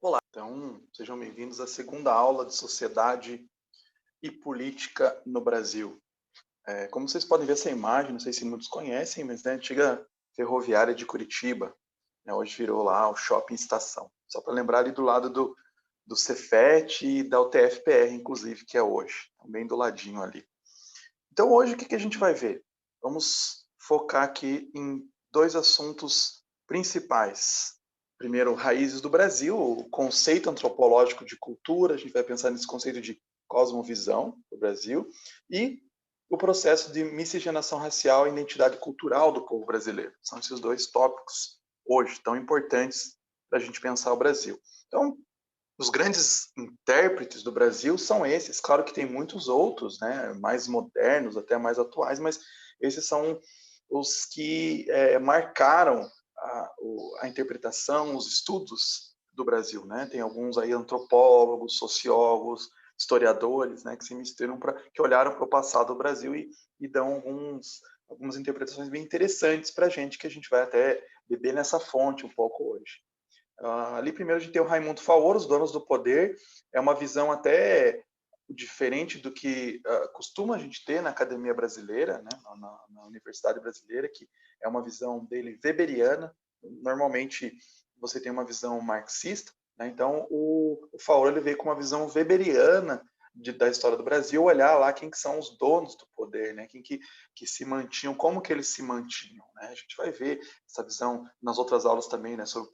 Olá, então sejam bem-vindos à segunda aula de Sociedade e Política no Brasil. Como vocês podem ver essa imagem, não sei se muitos conhecem, mas é a antiga ferroviária de Curitiba, né, hoje virou lá o Shopping Estação. Só para lembrar ali do lado do Cefet e da UTF-PR, inclusive, que é hoje, bem do ladinho ali. Então hoje o que a gente vai ver? Vamos focar aqui em dois assuntos principais. Primeiro, raízes do Brasil, o conceito antropológico de cultura, a gente vai pensar nesse conceito de cosmovisão do Brasil, e o processo de miscigenação racial e identidade cultural do povo brasileiro. São esses dois tópicos hoje tão importantes para a gente pensar o Brasil. Então, os grandes intérpretes do Brasil são esses. Claro que tem muitos outros, né, mais modernos, até mais atuais, mas esses são os que marcaram a interpretação, os estudos do Brasil, né? Tem alguns aí antropólogos, sociólogos, historiadores, né, que se misturam que olharam para o passado do Brasil e dão algumas interpretações bem interessantes para a gente, que a gente vai até beber nessa fonte um pouco hoje. Ali primeiro a gente tem o Raimundo Faoro, Os Donos do Poder, é uma visão até diferente do que costuma a gente ter na academia brasileira, né, na universidade brasileira, que é uma visão dele weberiana. Normalmente você tem uma visão marxista, né, então o Faoro ele veio com uma visão weberiana da história do Brasil, olhar lá quem que são os donos do poder, né, quem que se mantinham, como que eles se mantinham, né? A gente vai ver essa visão nas outras aulas também, né, sobre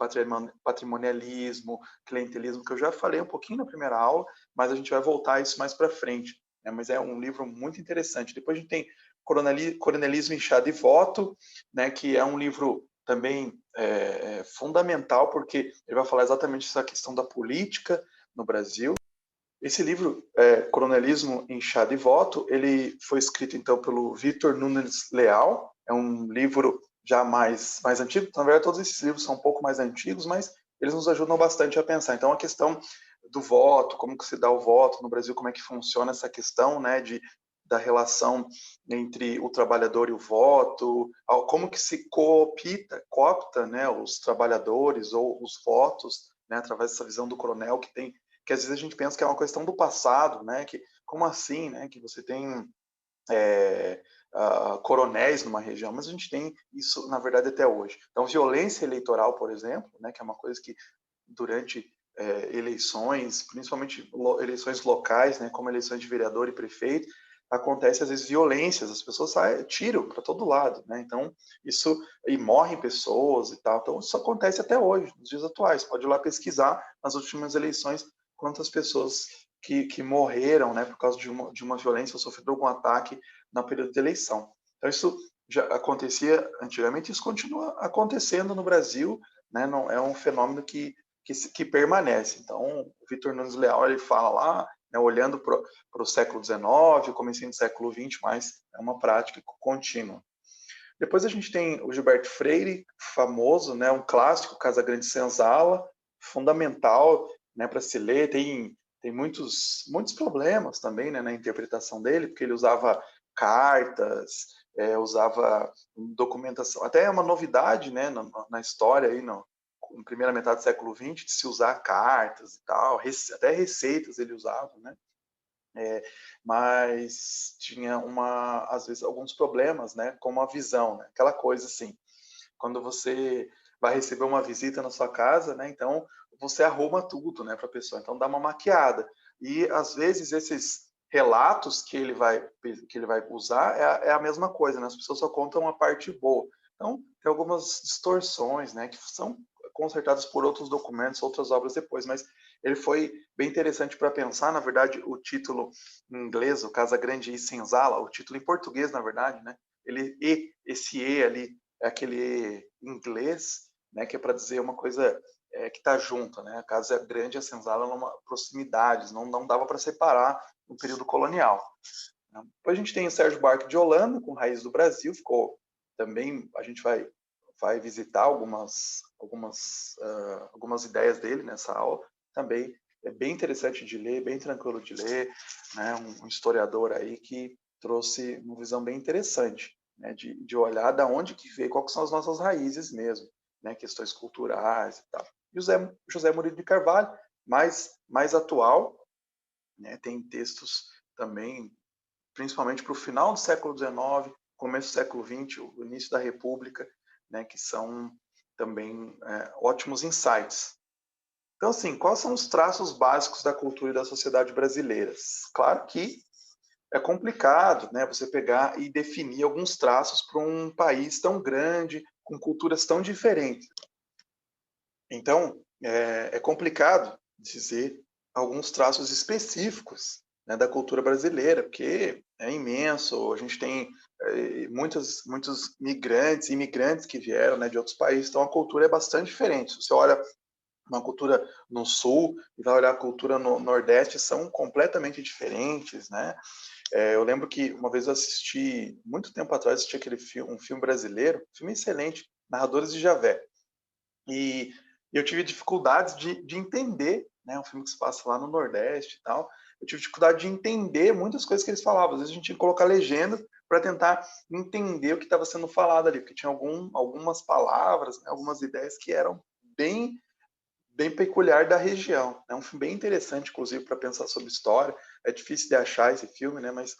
patrimonialismo, clientelismo, que eu já falei um pouquinho na primeira aula, mas a gente vai voltar a isso mais para frente, né? Mas é um livro muito interessante. Depois a gente tem Coronelismo, Inchado e Voto, né, que é um livro também fundamental, porque ele vai falar exatamente essa questão da política no Brasil. Esse livro, Coronelismo, Inchado e Voto, ele foi escrito então pelo Victor Nunes Leal. É um livro já mais antigo. Na verdade, todos esses livros são um pouco mais antigos, mas eles nos ajudam bastante a pensar. Então, a questão do voto, como que se dá o voto no Brasil, como é que funciona essa questão, né, da relação entre o trabalhador e o voto, como que se coopta, né, os trabalhadores ou os votos, né, através dessa visão do coronel que às vezes a gente pensa que é uma questão do passado, né? Que como assim, né? Que você tem coronéis numa região, mas a gente tem isso na verdade até hoje. Então, violência eleitoral, por exemplo, né? Que é uma coisa que durante eleições, principalmente eleições locais, né? Como eleições de vereador e prefeito, acontece às vezes violências, as pessoas saem, tiram para todo lado, né? Então isso e morrem pessoas e tal. Então isso acontece até hoje, nos dias atuais. Pode ir lá pesquisar nas últimas eleições quantas pessoas que morreram, né, por causa de uma violência ou sofreram algum ataque na período de eleição. Então isso já acontecia antigamente, isso continua acontecendo no Brasil, né? Não é um fenômeno que permanece. Então, o Victor Nunes Leal ele fala lá, né, olhando para o século XIX, comecinho do século XX, mas é uma prática contínua. Depois a gente tem o Gilberto Freire, famoso, né, um clássico, Casa Grande Senzala, fundamental, né, para se ler. Tem muitos problemas também, né, na interpretação dele, porque ele usava cartas, usava documentação. Até é uma novidade, né, na história aí, na primeira metade do século XX, de se usar cartas e tal, até receitas ele usava, né? Mas tinha às vezes alguns problemas, né, como a visão, né? Aquela coisa assim, quando você vai receber uma visita na sua casa, né, então você arruma tudo, né, para a pessoa, então dá uma maquiada. E às vezes esses relatos que ele vai usar é a mesma coisa, né? As pessoas só contam a parte boa. Então tem algumas distorções, né, que são consertadas por outros documentos, outras obras depois, mas ele foi bem interessante para pensar. Na verdade, o título em inglês, o Casa Grande e Senzala, o título em português, na verdade, né? Esse E ali é aquele inglês, né? Que é para dizer uma coisa que está junto, né? A Casa Grande e a Senzala numa proximidades, não dava para separar no período colonial. Né? Depois a gente tem o Sérgio Buarque de Holanda, com Raiz do Brasil, ficou também, a gente vai visitar algumas ideias dele nessa aula, também é bem interessante de ler, bem tranquilo de ler, né? Um historiador aí que trouxe uma visão bem interessante, né? De olhar da onde que veio, quais são as nossas raízes mesmo, né? Questões culturais e tal. José Murilo de Carvalho, mais atual, né? Tem textos também, principalmente para o final do século XIX, começo do século XX, o início da República, né? Que são também ótimos insights. Então, assim, quais são os traços básicos da cultura e da sociedade brasileiras? Claro que é complicado, né, você pegar e definir alguns traços para um país tão grande, com culturas tão diferentes. Então, é complicado dizer alguns traços específicos, né, da cultura brasileira, porque é imenso, a gente tem muitos migrantes e imigrantes que vieram, né, de outros países, então a cultura é bastante diferente. Se você olha uma cultura no sul e vai olhar a cultura no nordeste, são completamente diferentes, né? Eu lembro que uma vez eu assisti, muito tempo atrás, assisti um filme brasileiro, filme excelente, Narradores de Javé. E eu tive dificuldades de entender, né? Um filme que se passa lá no Nordeste e tal. Eu tive dificuldade de entender muitas coisas que eles falavam. Às vezes a gente tinha que colocar legenda para tentar entender o que estava sendo falado ali, porque tinha algumas palavras, né? Algumas ideias que eram bem peculiar da região. É um filme bem interessante, inclusive, para pensar sobre história. É difícil de achar esse filme, né? Mas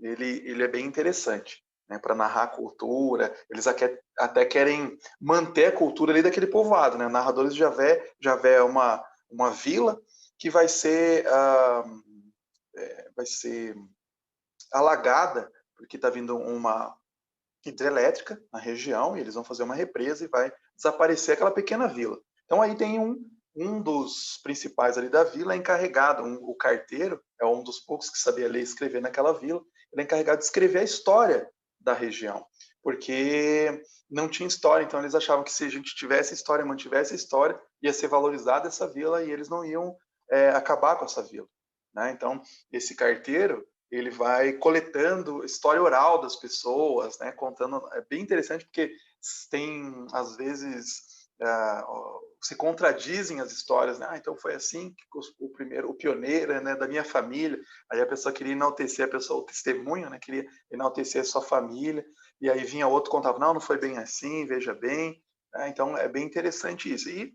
ele é bem interessante, né? Para narrar a cultura. Eles até querem manter a cultura ali daquele povoado, né? Narradores de Javé é uma vila que vai ser alagada, porque está vindo uma hidrelétrica na região, e eles vão fazer uma represa e vai desaparecer aquela pequena vila. Então aí tem um dos principais ali da vila é encarregado, o carteiro, é um dos poucos que sabia ler e escrever naquela vila, ele é encarregado de escrever a história da região, porque não tinha história, então eles achavam que se a gente tivesse história, mantivesse a história, ia ser valorizada essa vila e eles não iam acabar com essa vila, né? Então, esse carteiro, ele vai coletando história oral das pessoas, né, contando, é bem interessante porque tem, às vezes, se contradizem as histórias, né? Então foi assim que o pioneiro, né, da minha família, aí a pessoa queria enaltecer a pessoa, o testemunho, né, queria enaltecer a sua família, e aí vinha outro contava, não foi bem assim, veja bem, né? Então é bem interessante isso, e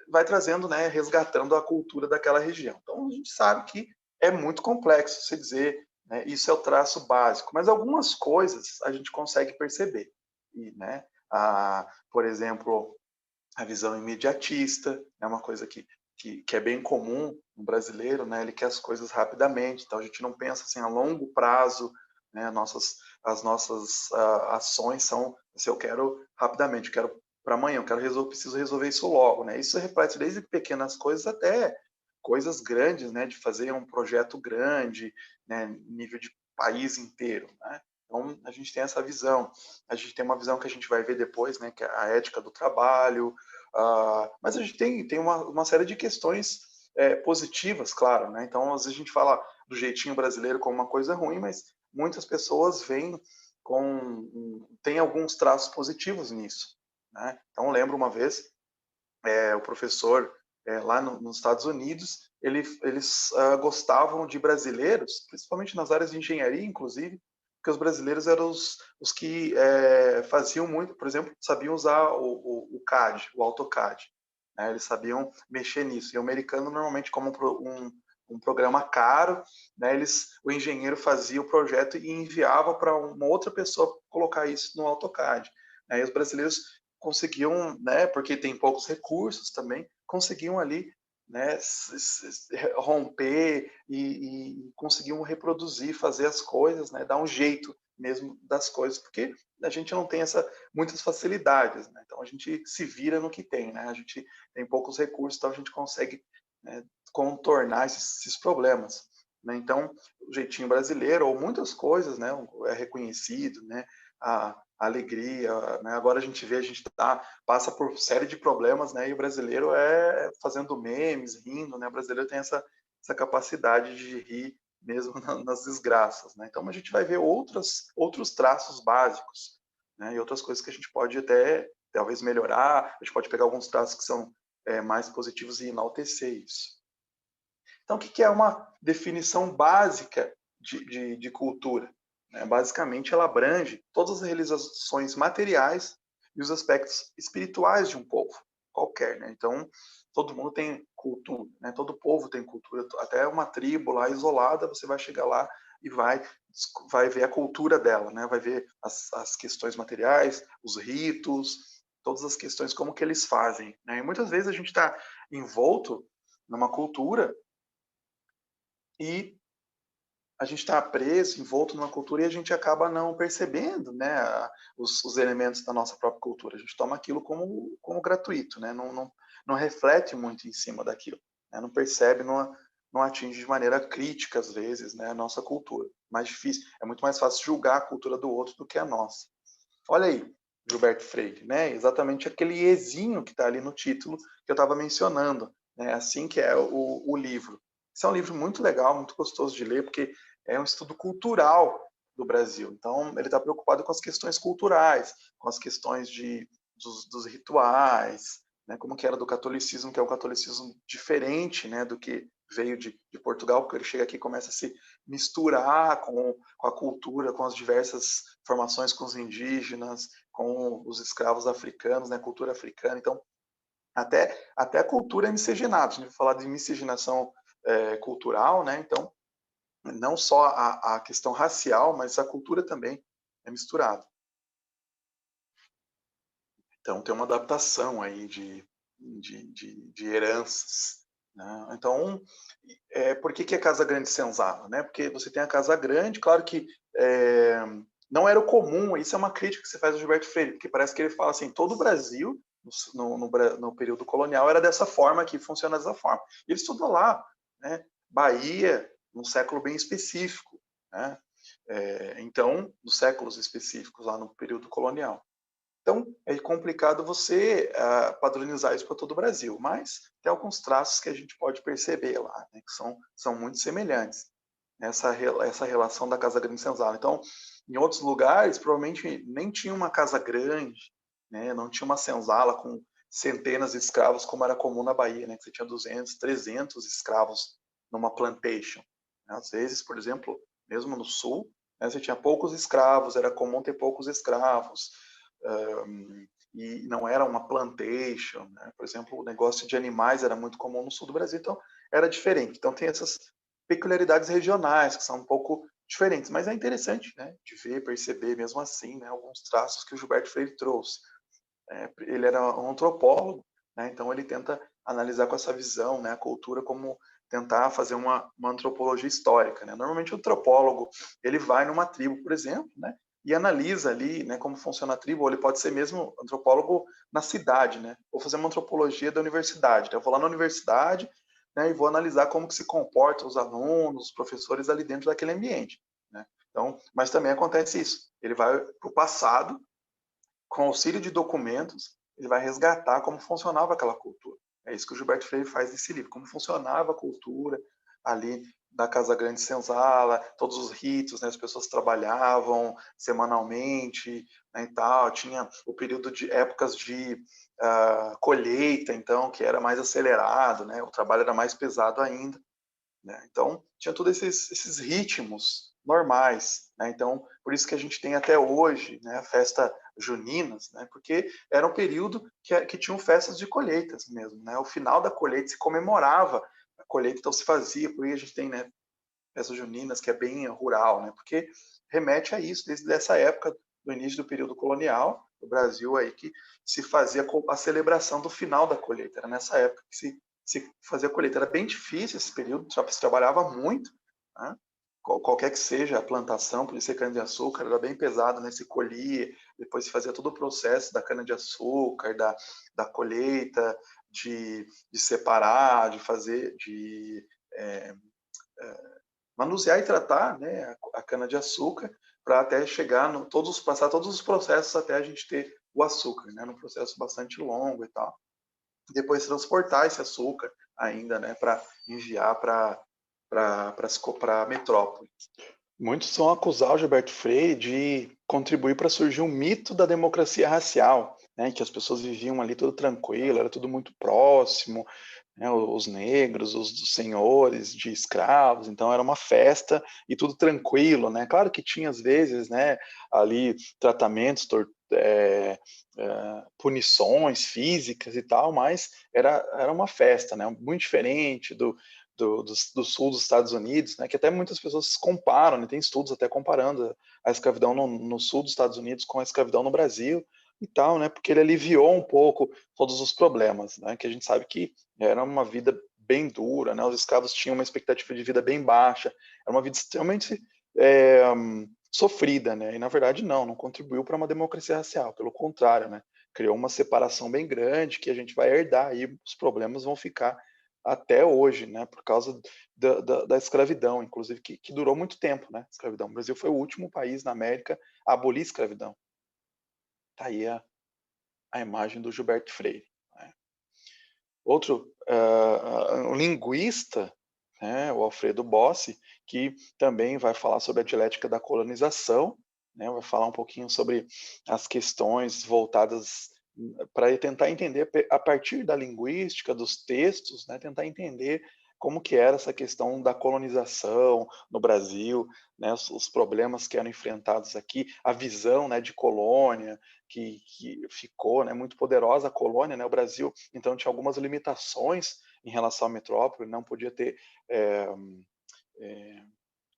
vai trazendo, né, resgatando a cultura daquela região. Então a gente sabe que é muito complexo se dizer, né, isso é o traço básico, mas algumas coisas a gente consegue perceber. E, né, por exemplo, a visão imediatista é uma coisa que é bem comum no brasileiro, né, ele quer as coisas rapidamente, então a gente não pensa assim a longo prazo, né, as nossas ações são, se eu quero rapidamente, eu quero para amanhã, preciso resolver isso logo, né? Isso reflete desde pequenas coisas até coisas grandes, né? De fazer um projeto grande, né? Nível de país inteiro, né? Então a gente tem essa visão. A gente tem uma visão que a gente vai ver depois, né? Que é a ética do trabalho. Mas a gente tem uma série de questões positivas, claro, né? Então às vezes a gente fala do jeitinho brasileiro como uma coisa ruim, mas muitas pessoas veem tem alguns traços positivos nisso, né? Então, lembro uma vez, o professor lá nos Estados Unidos, eles gostavam de brasileiros, principalmente nas áreas de engenharia, inclusive, porque os brasileiros eram os que faziam muito, por exemplo, sabiam usar o CAD, o AutoCAD. Né? Eles sabiam mexer nisso. E o americano, normalmente, como um programa caro, né, o engenheiro fazia o projeto e enviava para uma outra pessoa colocar isso no AutoCAD. Né? E os brasileiros conseguiam, né, porque tem poucos recursos também, conseguiam ali, né, romper e conseguiam reproduzir, fazer as coisas, né, dar um jeito mesmo das coisas, porque a gente não tem muitas facilidades, né? Então a gente se vira no que tem, né? A gente tem poucos recursos, então a gente consegue, né, contornar esses problemas, né? Então o jeitinho brasileiro ou muitas coisas, né, é reconhecido, né? A alegria, né? Agora a gente vê, passa por série de problemas, né? E o brasileiro fazendo memes, rindo, né? O brasileiro tem essa capacidade de rir mesmo nas desgraças, né? Então a gente vai ver outros traços básicos, né? E outras coisas que a gente pode até talvez melhorar. A gente pode pegar alguns traços que são mais positivos e enaltecer isso. Então, o que é uma definição básica de cultura? Basicamente, ela abrange todas as realizações materiais e os aspectos espirituais de um povo, qualquer, né? Então, todo mundo tem cultura, né? Todo povo tem cultura, até uma tribo lá isolada, você vai chegar lá e vai ver a cultura dela, né? Vai ver as questões materiais, os ritos, todas as questões, como que eles fazem, né? E muitas vezes a gente está envolto numa cultura e a gente está preso, envolto numa cultura e a gente acaba não percebendo, né, os elementos da nossa própria cultura. A gente toma aquilo como gratuito, né? Não reflete muito em cima daquilo, né? Não percebe, não atinge de maneira crítica, às vezes, né, a nossa cultura. Mais difícil, é muito mais fácil julgar a cultura do outro do que a nossa. Olha aí, Gilberto Freire, né? Exatamente aquele ezinho que está ali no título que eu estava mencionando, né? Assim que é o livro. Esse é um livro muito legal, muito gostoso de ler, porque é um estudo cultural do Brasil. Então, ele está preocupado com as questões culturais, com as questões dos rituais, né? Como que era do catolicismo, que é um catolicismo diferente, né? Do que veio de Portugal, porque ele chega aqui e começa a se misturar com a cultura, com as diversas formações com os indígenas, com os escravos africanos, né? Cultura africana. Então, até a cultura é miscigenada. A gente vai falar de miscigenação cultural, né? Então, não só a questão racial, mas a cultura também é misturada. Então, tem uma adaptação aí de heranças. Né? Então, por que é Casa Grande Senzala? Né? Porque você tem a Casa Grande, claro que não era o comum, isso é uma crítica que você faz ao Gilberto Freire, porque parece que ele fala assim, todo o Brasil, no período colonial, era dessa forma aqui, funciona dessa forma. Ele estudou lá, né? Bahia, num século bem específico, né? Então, nos séculos específicos lá no período colonial. Então, é complicado você padronizar isso para todo o Brasil, mas tem alguns traços que a gente pode perceber lá, né, que são muito semelhantes. Essa relação da Casa Grande Senzala. Então, em outros lugares, provavelmente nem tinha uma casa grande, né, não tinha uma senzala com centenas de escravos, como era comum na Bahia, né, que você tinha 200, 300 escravos numa plantation. Às vezes, por exemplo, mesmo no sul, né, você tinha poucos escravos, era comum ter poucos escravos, e não era uma plantation, né? Por exemplo, o negócio de animais era muito comum no sul do Brasil, então era diferente. Então tem essas peculiaridades regionais que são um pouco diferentes, mas é interessante, né, de ver, perceber mesmo assim, né, alguns traços que o Gilberto Freire trouxe. Ele era um antropólogo, né, então ele tenta analisar com essa visão, né, a cultura como tentar fazer uma antropologia histórica, né? Normalmente o antropólogo ele vai numa tribo, por exemplo, né, e analisa ali, né, como funciona a tribo, ou ele pode ser mesmo antropólogo na cidade, né? Vou fazer uma antropologia da universidade, né? Eu vou lá na universidade, né, e vou analisar como que se comportam os alunos, os professores ali dentro daquele ambiente, né? Então, mas também acontece isso. Ele vai para o passado, com auxílio de documentos, ele vai resgatar como funcionava aquela cultura. É isso que o Gilberto Freire faz nesse livro, como funcionava a cultura ali da Casa Grande Senzala, todos os ritos, né, as pessoas trabalhavam semanalmente, né, e tal, tinha o período de épocas de colheita, então, que era mais acelerado, né, o trabalho era mais pesado ainda. Né? Então, tinha todos esses ritmos normais. Né? Então, por isso que a gente tem até hoje, né, a festa juninas, né? Porque era um período que tinham festas de colheitas mesmo. Né? O final da colheita se comemorava a colheita, então se fazia, por aí a gente tem, né, festas juninas, que é bem rural, né? Porque remete a isso, desde essa época do início do período colonial do Brasil, aí que se fazia a celebração do final da colheita. Era nessa época que se fazia a colheita. Era bem difícil esse período, se trabalhava muito, né? Qualquer que seja a plantação, podia ser cana-de-açúcar, era bem pesado, né? Se colhia, depois se fazia todo o processo da cana-de-açúcar, da colheita, de separar, de fazer, manusear e tratar, né, a cana-de-açúcar para até chegar passar todos os processos até a gente ter o açúcar, né, num processo bastante longo e tal. Depois transportar esse açúcar ainda, né, para enviar para a metrópole. Muitos vão acusar o Gilberto Freire de contribuir para surgir um mito da democracia racial, né, que as pessoas viviam ali tudo tranquilo, era tudo muito próximo, né, os negros, os senhores de escravos, então era uma festa e tudo tranquilo, né? Claro que tinha às vezes, né, ali tratamentos, punições físicas e tal, mas era uma festa, né? Muito diferente do sul dos Estados Unidos, né? Que até muitas pessoas comparam, né? Tem estudos até comparando a escravidão no sul dos Estados Unidos com a escravidão no Brasil e tal, né? Porque ele aliviou um pouco todos os problemas, né? Que a gente sabe que era uma vida bem dura, né? Os escravos tinham uma expectativa de vida bem baixa, era uma vida extremamente sofrida, né? E na verdade não contribuiu para uma democracia racial, pelo contrário, né? Criou uma separação bem grande que a gente vai herdar e os problemas vão ficar até hoje, né? Por causa da escravidão, inclusive que durou muito tempo, né? Escravidão. O Brasil foi o último país na América a abolir a escravidão. Tá aí a imagem do Gilberto Freire. Né? Outro um linguista, né, o Alfredo Bossi, que também vai falar sobre a dialética da colonização, né, vai falar um pouquinho sobre as questões voltadas para tentar entender a partir da linguística, dos textos, né, tentar entender como que era essa questão da colonização no Brasil, né, os problemas que eram enfrentados aqui, a visão, né, de colônia, que ficou, né, muito poderosa a colônia, né, o Brasil, então tinha algumas limitações em relação à metrópole, não podia ter,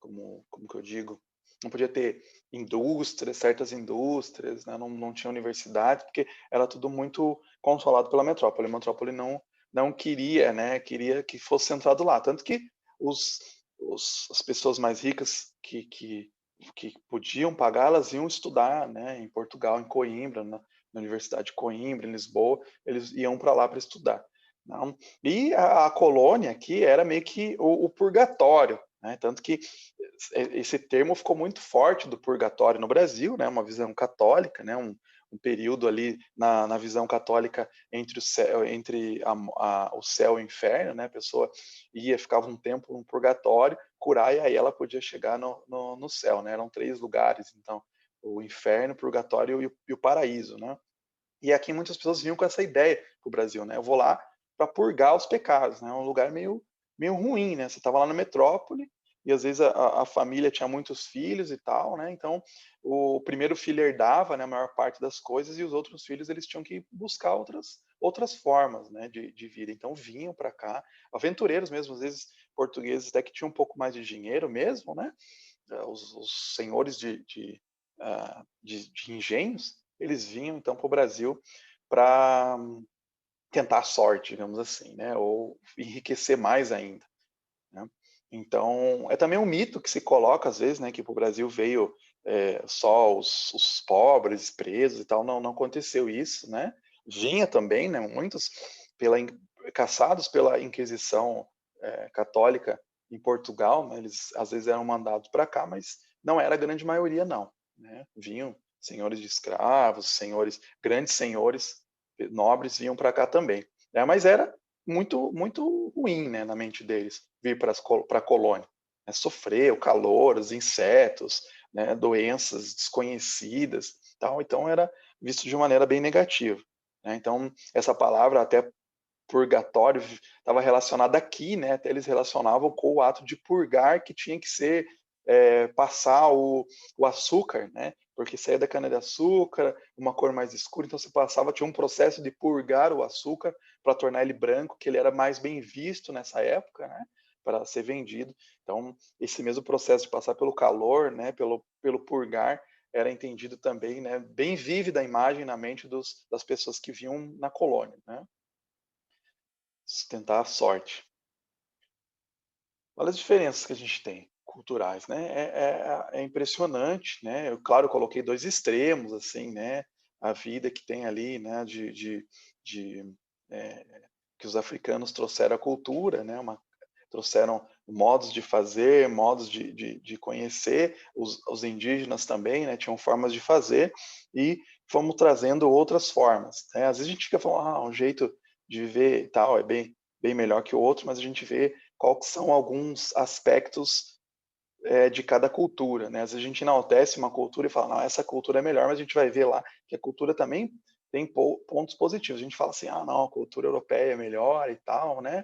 como que eu digo, não podia ter indústrias, certas indústrias, né, não tinha universidade, porque era tudo muito controlado pela metrópole. A metrópole não queria, né, queria que fosse centrado lá, tanto que as pessoas mais ricas que podiam pagar, elas iam estudar, né, em Portugal, em Coimbra, na Universidade de Coimbra, em Lisboa, eles iam para lá para estudar. Não? E a colônia aqui era meio que o purgatório, né? Tanto que esse termo ficou muito forte do purgatório no Brasil, né? Uma visão católica, né? Um período ali na visão católica entre o céu, o céu e o inferno, né? A pessoa ficava um tempo no purgatório, curar e aí ela podia chegar no céu, né? Eram 3 lugares, então o inferno, o purgatório e o paraíso, né? E aqui muitas pessoas vinham com essa ideia para o Brasil, né? Eu vou lá para purgar os pecados, né? Um lugar meio ruim, né? Você estava lá na metrópole e às vezes a família tinha muitos filhos e tal, né? Então o primeiro filho herdava, né, a maior parte das coisas e os outros filhos eles tinham que buscar outras formas, né, de vida. Então vinham para cá, aventureiros mesmo, às vezes portugueses até que tinham um pouco mais de dinheiro mesmo, né? Os senhores de engenhos, eles vinham então para o Brasil para tentar a sorte, digamos assim, né? Ou enriquecer mais ainda. Né? Então, é também um mito que se coloca às vezes, né, que para o Brasil veio só os pobres, presos e tal. Não aconteceu isso, né? Vinha também, né? Muitos caçados pela Inquisição católica em Portugal, né? Eles às vezes eram mandados para cá, mas não era a grande maioria, não. Né? Vinham senhores de escravos, grandes senhores nobres vinham para cá também. Né? Mas era muito ruim, né, na mente deles vir para a colônia. Né? Sofrer o calor, os insetos, né, doenças desconhecidas, tal. Então era visto de maneira bem negativa. Né? Então essa palavra até purgatório estava relacionada aqui, né? Até eles relacionavam com o ato de purgar, que tinha que ser passar o açúcar, né? Porque saía da cana-de-açúcar, uma cor mais escura, então você passava, tinha um processo de purgar o açúcar para tornar ele branco, que ele era mais bem visto nessa época, né? Para ser vendido. Então, esse mesmo processo de passar pelo calor, né? Pelo purgar, era entendido também, né? Bem vívida a imagem na mente das pessoas que vinham na colônia, né? Tentar a sorte. Olha as diferenças que a gente tem culturais, né? É impressionante, né? Eu, claro, eu coloquei 2 extremos, assim, né? A vida que tem ali, né? De eh, que os africanos trouxeram a cultura, né? Trouxeram modos de fazer, modos de conhecer, os indígenas também, né? Tinham formas de fazer e fomos trazendo outras formas. Né? Às vezes a gente fica falando, um jeito de viver e tal é bem melhor que o outro, mas a gente vê quais são alguns aspectos de cada cultura, né? Às vezes a gente enaltece uma cultura e fala, não, essa cultura é melhor, mas a gente vai ver lá que a cultura também tem pontos positivos. A gente fala assim, não, a cultura europeia é melhor e tal, né?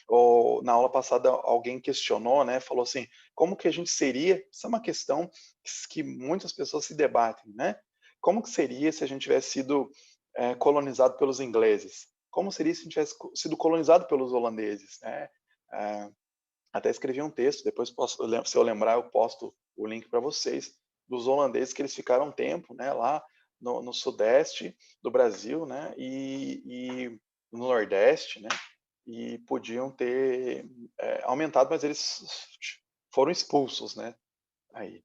Ou na aula passada alguém questionou, né? Falou assim, como que a gente seria? Isso é uma questão que muitas pessoas se debatem, né? como que seria se a gente tivesse sido colonizado pelos ingleses? Como seria se a gente tivesse sido colonizado pelos holandeses, né? Até escrevi um texto, depois se eu lembrar eu posto o link para vocês, dos holandeses que eles ficaram um tempo, né, lá no sudeste do Brasil, né, e no nordeste, né, e podiam ter aumentado, mas eles foram expulsos, né, aí.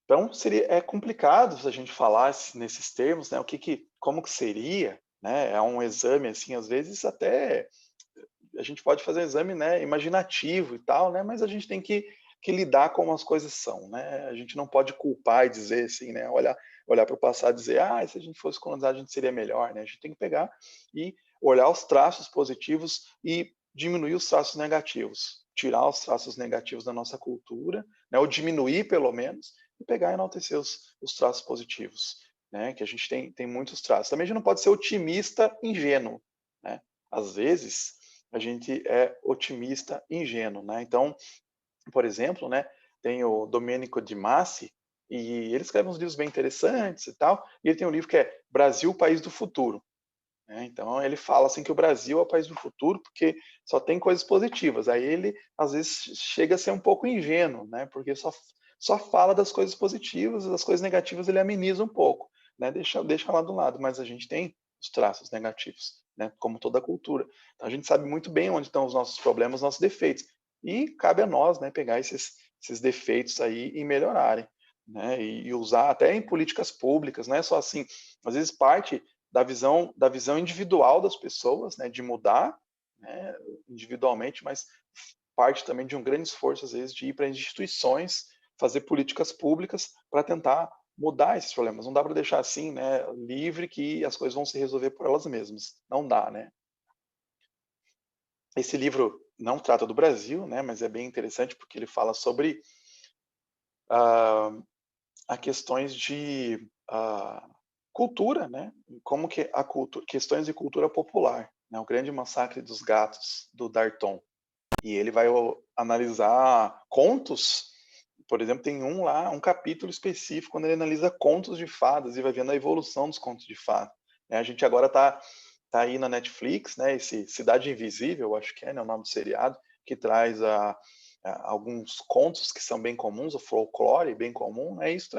Então é complicado se a gente falar nesses termos, né, como que seria, né, é um exame assim, às vezes até a gente pode fazer um exame, né, imaginativo e tal, né, mas a gente tem que lidar como as coisas são, né? A gente não pode culpar e dizer assim, né, olhar para o passado e dizer, se a gente fosse colonizado a gente seria melhor, né? A gente tem que pegar e olhar os traços positivos e diminuir os traços negativos, tirar os traços negativos da nossa cultura, né, ou diminuir pelo menos, e pegar e enaltecer os traços positivos, né, que a gente tem muitos traços. Também a gente não pode ser otimista ingênuo, né? Às vezes a gente é otimista ingênuo, né? Então, por exemplo, né, tem o Domenico Di Masi, e ele escreve uns livros bem interessantes e tal, e ele tem um livro que é Brasil, País do Futuro, né? Então ele fala assim que o Brasil é o país do futuro porque só tem coisas positivas. Aí ele às vezes chega a ser um pouco ingênuo, né? Porque só fala das coisas positivas, das coisas negativas ele ameniza um pouco, né? Deixa lá do lado, mas a gente tem os traços negativos, né? Como toda cultura. Então a gente sabe muito bem onde estão os nossos problemas, os nossos defeitos. E cabe a nós, né, pegar esses defeitos aí e melhorarem, né? E usar até em políticas públicas, não é só assim. Às vezes parte da visão individual das pessoas, né, de mudar, né, individualmente, mas parte também de um grande esforço, às vezes, de ir para instituições, fazer políticas públicas para tentar mudar esses problemas. Não dá para deixar assim, né, livre que as coisas vão se resolver por elas mesmas. Não dá, né? Esse livro não trata do Brasil, né, mas é bem interessante porque ele fala sobre a questões de cultura, né? Como que a cultura, questões de cultura popular, né? O Grande Massacre dos Gatos do Darton. E ele vai analisar contos. Por exemplo, tem um capítulo específico quando ele analisa contos de fadas e vai vendo a evolução dos contos de fadas. Né? A gente agora tá aí na Netflix, né? Esse Cidade Invisível, acho que é, né, o nome do seriado, que traz alguns contos que são bem comuns, o folclore bem comum, né? Isso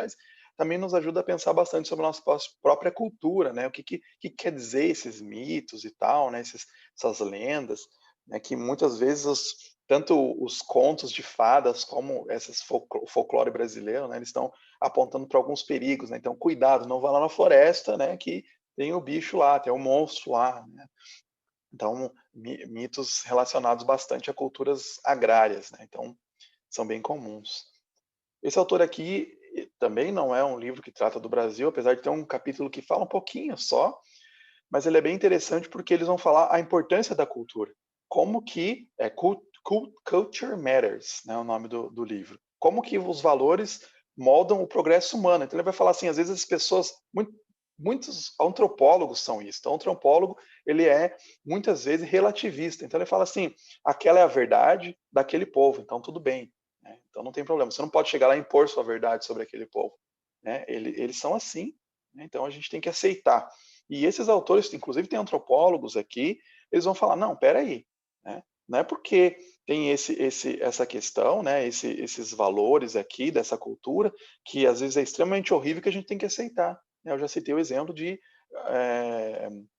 também nos ajuda a pensar bastante sobre a nossa própria cultura, né? O que quer dizer esses mitos e tal, né? Essas lendas, né? Que muitas vezes tanto os contos de fadas como esses folclore brasileiro, né? Eles estão apontando para alguns perigos, né? Então, cuidado, não vá lá na floresta, né? Que tem o bicho lá, tem o monstro lá, né? Então, mitos relacionados bastante a culturas agrárias, né? Então, são bem comuns. Esse autor aqui também não é um livro que trata do Brasil, apesar de ter um capítulo que fala um pouquinho só, mas ele é bem interessante porque eles vão falar a importância da cultura. Como que Culture Matters, né, o nome do livro. Como que os valores moldam o progresso humano. Então ele vai falar assim, às vezes as pessoas, muitos antropólogos são isso. Então, o antropólogo, ele é muitas vezes relativista. Então ele fala assim, aquela é a verdade daquele povo, então tudo bem. Né? Então não tem problema. Você não pode chegar lá e impor sua verdade sobre aquele povo. Né? Eles são assim. Né? Então a gente tem que aceitar. E esses autores, inclusive tem antropólogos aqui, eles vão falar, não, peraí, né? Não é porque tem essa questão, né, esses valores aqui dessa cultura, que às vezes é extremamente horrível que a gente tem que aceitar. Né? Eu já citei o exemplo de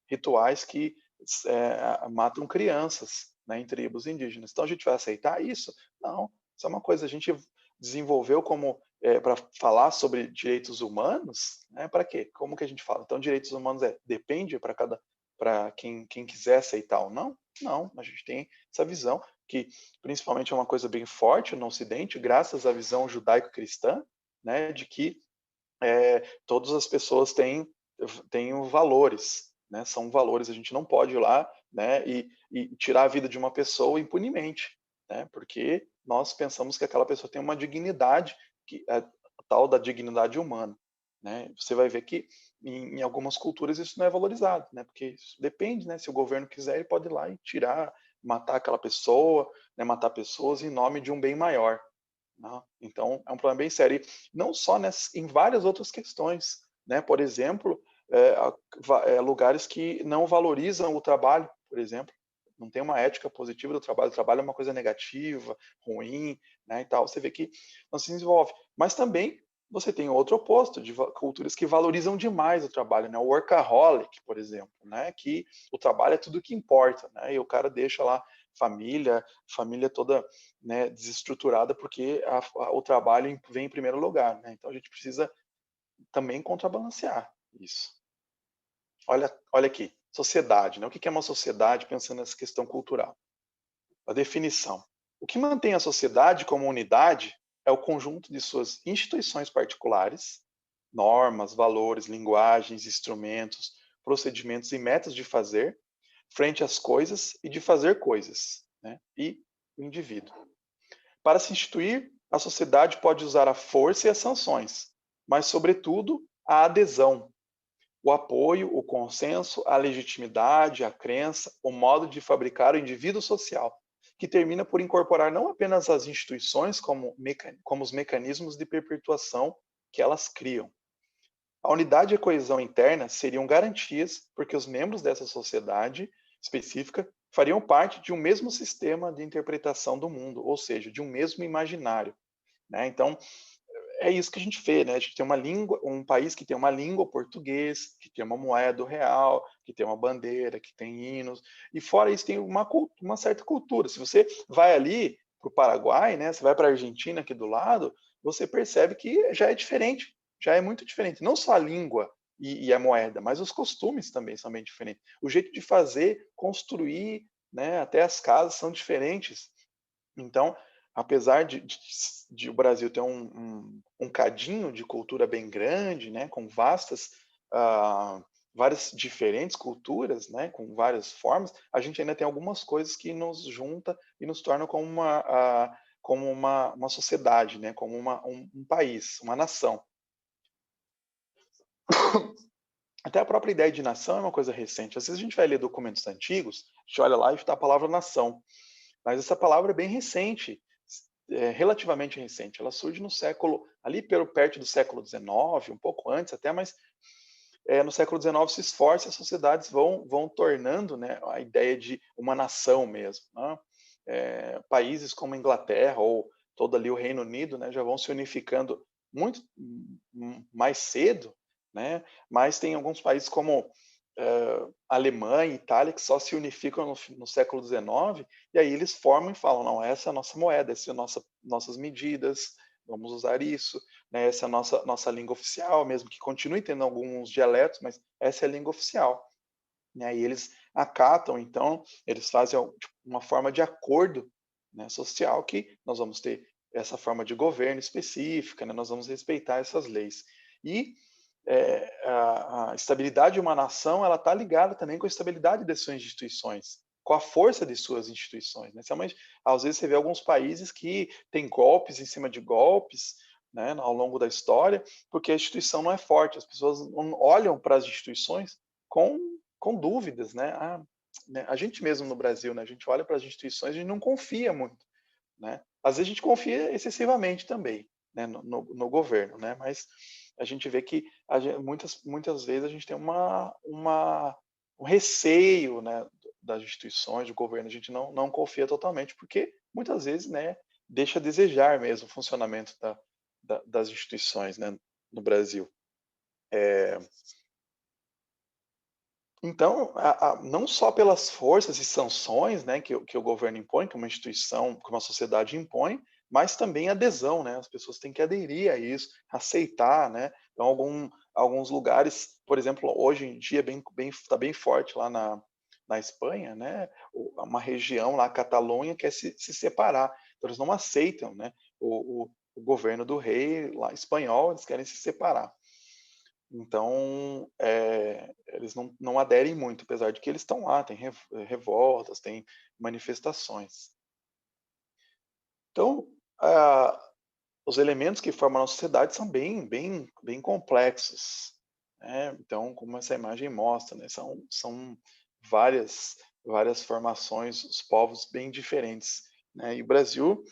rituais que matam crianças, né, em tribos indígenas. Então a gente vai aceitar isso? Não, isso é uma coisa a gente desenvolveu como para falar sobre direitos humanos, né? Para quê? Como que a gente fala? Então, direitos humanos depende para quem quiser aceitar ou não? Não, a gente tem essa visão que principalmente é uma coisa bem forte no Ocidente, graças à visão judaico-cristã, né? De que todas as pessoas têm valores, né? São valores. A gente não pode ir lá, né? E tirar a vida de uma pessoa impunemente, né? Porque nós pensamos que aquela pessoa tem uma dignidade que é a tal da dignidade humana, né? Você vai ver que em algumas culturas isso não é valorizado, né? Porque isso depende, né? Se o governo quiser, ele pode ir lá e tirar, matar aquela pessoa, né? Matar pessoas em nome de um bem maior. Né? Então, é um problema bem sério. E não só em várias outras questões. né? Por exemplo, lugares que não valorizam o trabalho, por exemplo, não tem uma ética positiva do trabalho, o trabalho é uma coisa negativa, ruim, né, e tal, você vê que não se desenvolve. Mas também você tem outro oposto, de culturas que valorizam demais o trabalho, né, o workaholic, por exemplo, né, que o trabalho é tudo que importa, né, e o cara deixa lá família toda, né, desestruturada porque o trabalho vem em primeiro lugar, né, então a gente precisa também contrabalancear isso. Olha aqui, sociedade, né? O que é uma sociedade pensando nessa questão cultural? A definição. O que mantém a sociedade como unidade é o conjunto de suas instituições particulares, normas, valores, linguagens, instrumentos, procedimentos e métodos de fazer frente às coisas e de fazer coisas, né? E o indivíduo. Para se instituir, a sociedade pode usar a força e as sanções, mas, sobretudo, a adesão, o apoio, o consenso, a legitimidade, a crença, o modo de fabricar o indivíduo social, que termina por incorporar não apenas as instituições como os mecanismos de perpetuação que elas criam. A unidade e a coesão interna seriam garantias porque os membros dessa sociedade específica fariam parte de um mesmo sistema de interpretação do mundo, ou seja, de um mesmo imaginário, né? Então, é isso que a gente vê, né? A gente tem uma língua, um país que tem uma língua, português, que tem uma moeda do real, que tem uma bandeira, que tem hinos, e fora isso tem uma certa cultura. Se você vai ali para o Paraguai, né? Você vai para a Argentina aqui do lado, você percebe que já é diferente, já é muito diferente. Não só a língua e a moeda, mas os costumes também são bem diferentes. O jeito de fazer, construir, né? Até as casas são diferentes. Então, apesar de o Brasil ter um cadinho de cultura bem grande, né, com ah, várias diferentes culturas, né, com várias formas, a gente ainda tem algumas coisas que nos junta e nos torna como uma sociedade, né, como um país, uma nação. Até a própria ideia de nação é uma coisa recente. Às vezes a gente vai ler documentos antigos, a gente olha lá e está a palavra nação, mas essa palavra é bem recente, relativamente recente. Ela surge no século, ali perto do século XIX, um pouco antes até, mas no século XIX se esforça, as sociedades vão tornando, né, a ideia de uma nação mesmo, né? Países como a Inglaterra ou todo ali o Reino Unido, né, já vão se unificando muito mais cedo, né? Mas tem alguns países como Alemanha e Itália que só se unificam no século XIX, e aí eles formam e falam, não, essa é a nossa moeda, essas são nossas medidas, vamos usar isso, né, essa é a nossa língua oficial, mesmo que continue tendo alguns dialetos, mas essa é a língua oficial. Né, e eles acatam, então, eles fazem tipo, uma forma de acordo, né, social, que nós vamos ter essa forma de governo específica, né, nós vamos respeitar essas leis. E a estabilidade de uma nação, ela está ligada também com a estabilidade das suas instituições, com a força de suas instituições. Né? Às vezes você vê alguns países que têm golpes em cima de golpes, né, ao longo da história, porque a instituição não é forte. As pessoas olham para as instituições com dúvidas, né? Né? A gente mesmo no Brasil, né? A gente olha para as instituições e não confia muito, né? Às vezes a gente confia excessivamente também, né? No governo, né? Mas a gente vê que muitas vezes a gente tem um receio, né, das instituições, do governo, a gente não confia totalmente, porque muitas vezes, né, deixa a desejar mesmo o funcionamento das instituições, né, no Brasil. Então, não só pelas forças e sanções, né, que o governo impõe, que uma instituição, que uma sociedade impõe, mas também adesão, né? As pessoas têm que aderir a isso, aceitar, né? Então, alguns lugares, por exemplo, hoje em dia está bem forte lá na Espanha, né? Uma região lá, a Catalunha, quer se separar. Então, eles não aceitam, né? O governo do rei lá espanhol, eles querem se separar. Então, eles não aderem muito, apesar de que eles estão lá, tem revoltas, tem manifestações. Então, os elementos que formam a nossa sociedade são bem complexos, né? Então, como essa imagem mostra, né? São várias formações, os povos bem diferentes, né? E o Brasil,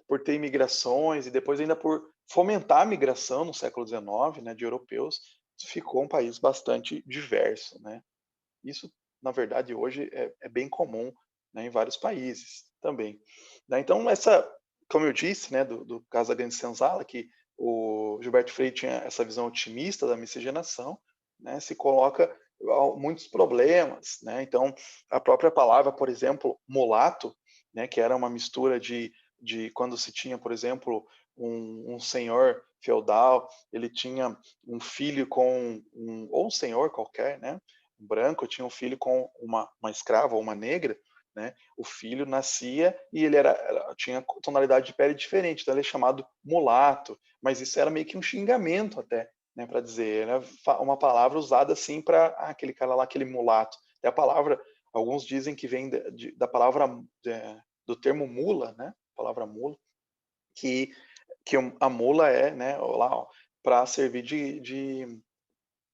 por ter imigrações e depois ainda por fomentar a migração no século XIX, né, de europeus, ficou um país bastante diverso, né. Isso, na verdade, hoje é bem comum, né, em vários países também, né. Então como eu disse, né, do caso da Grande Senzala, que o Gilberto Freire tinha essa visão otimista da miscigenação, né, se coloca muitos problemas, né. Então, a própria palavra, por exemplo, mulato, né, que era uma mistura de quando se tinha, por exemplo, um senhor feudal, ele tinha um filho com ou um senhor qualquer, né, branco tinha um filho com uma escrava ou uma negra, né, o filho nascia e ele tinha tonalidade de pele diferente, então ele é chamado mulato, mas isso era meio que um xingamento até, né, para dizer, era uma palavra usada assim para aquele cara lá, aquele mulato. E a palavra, alguns dizem que vem da palavra, do termo mula, né, a palavra mula, que, a mula é, né, lá, para servir de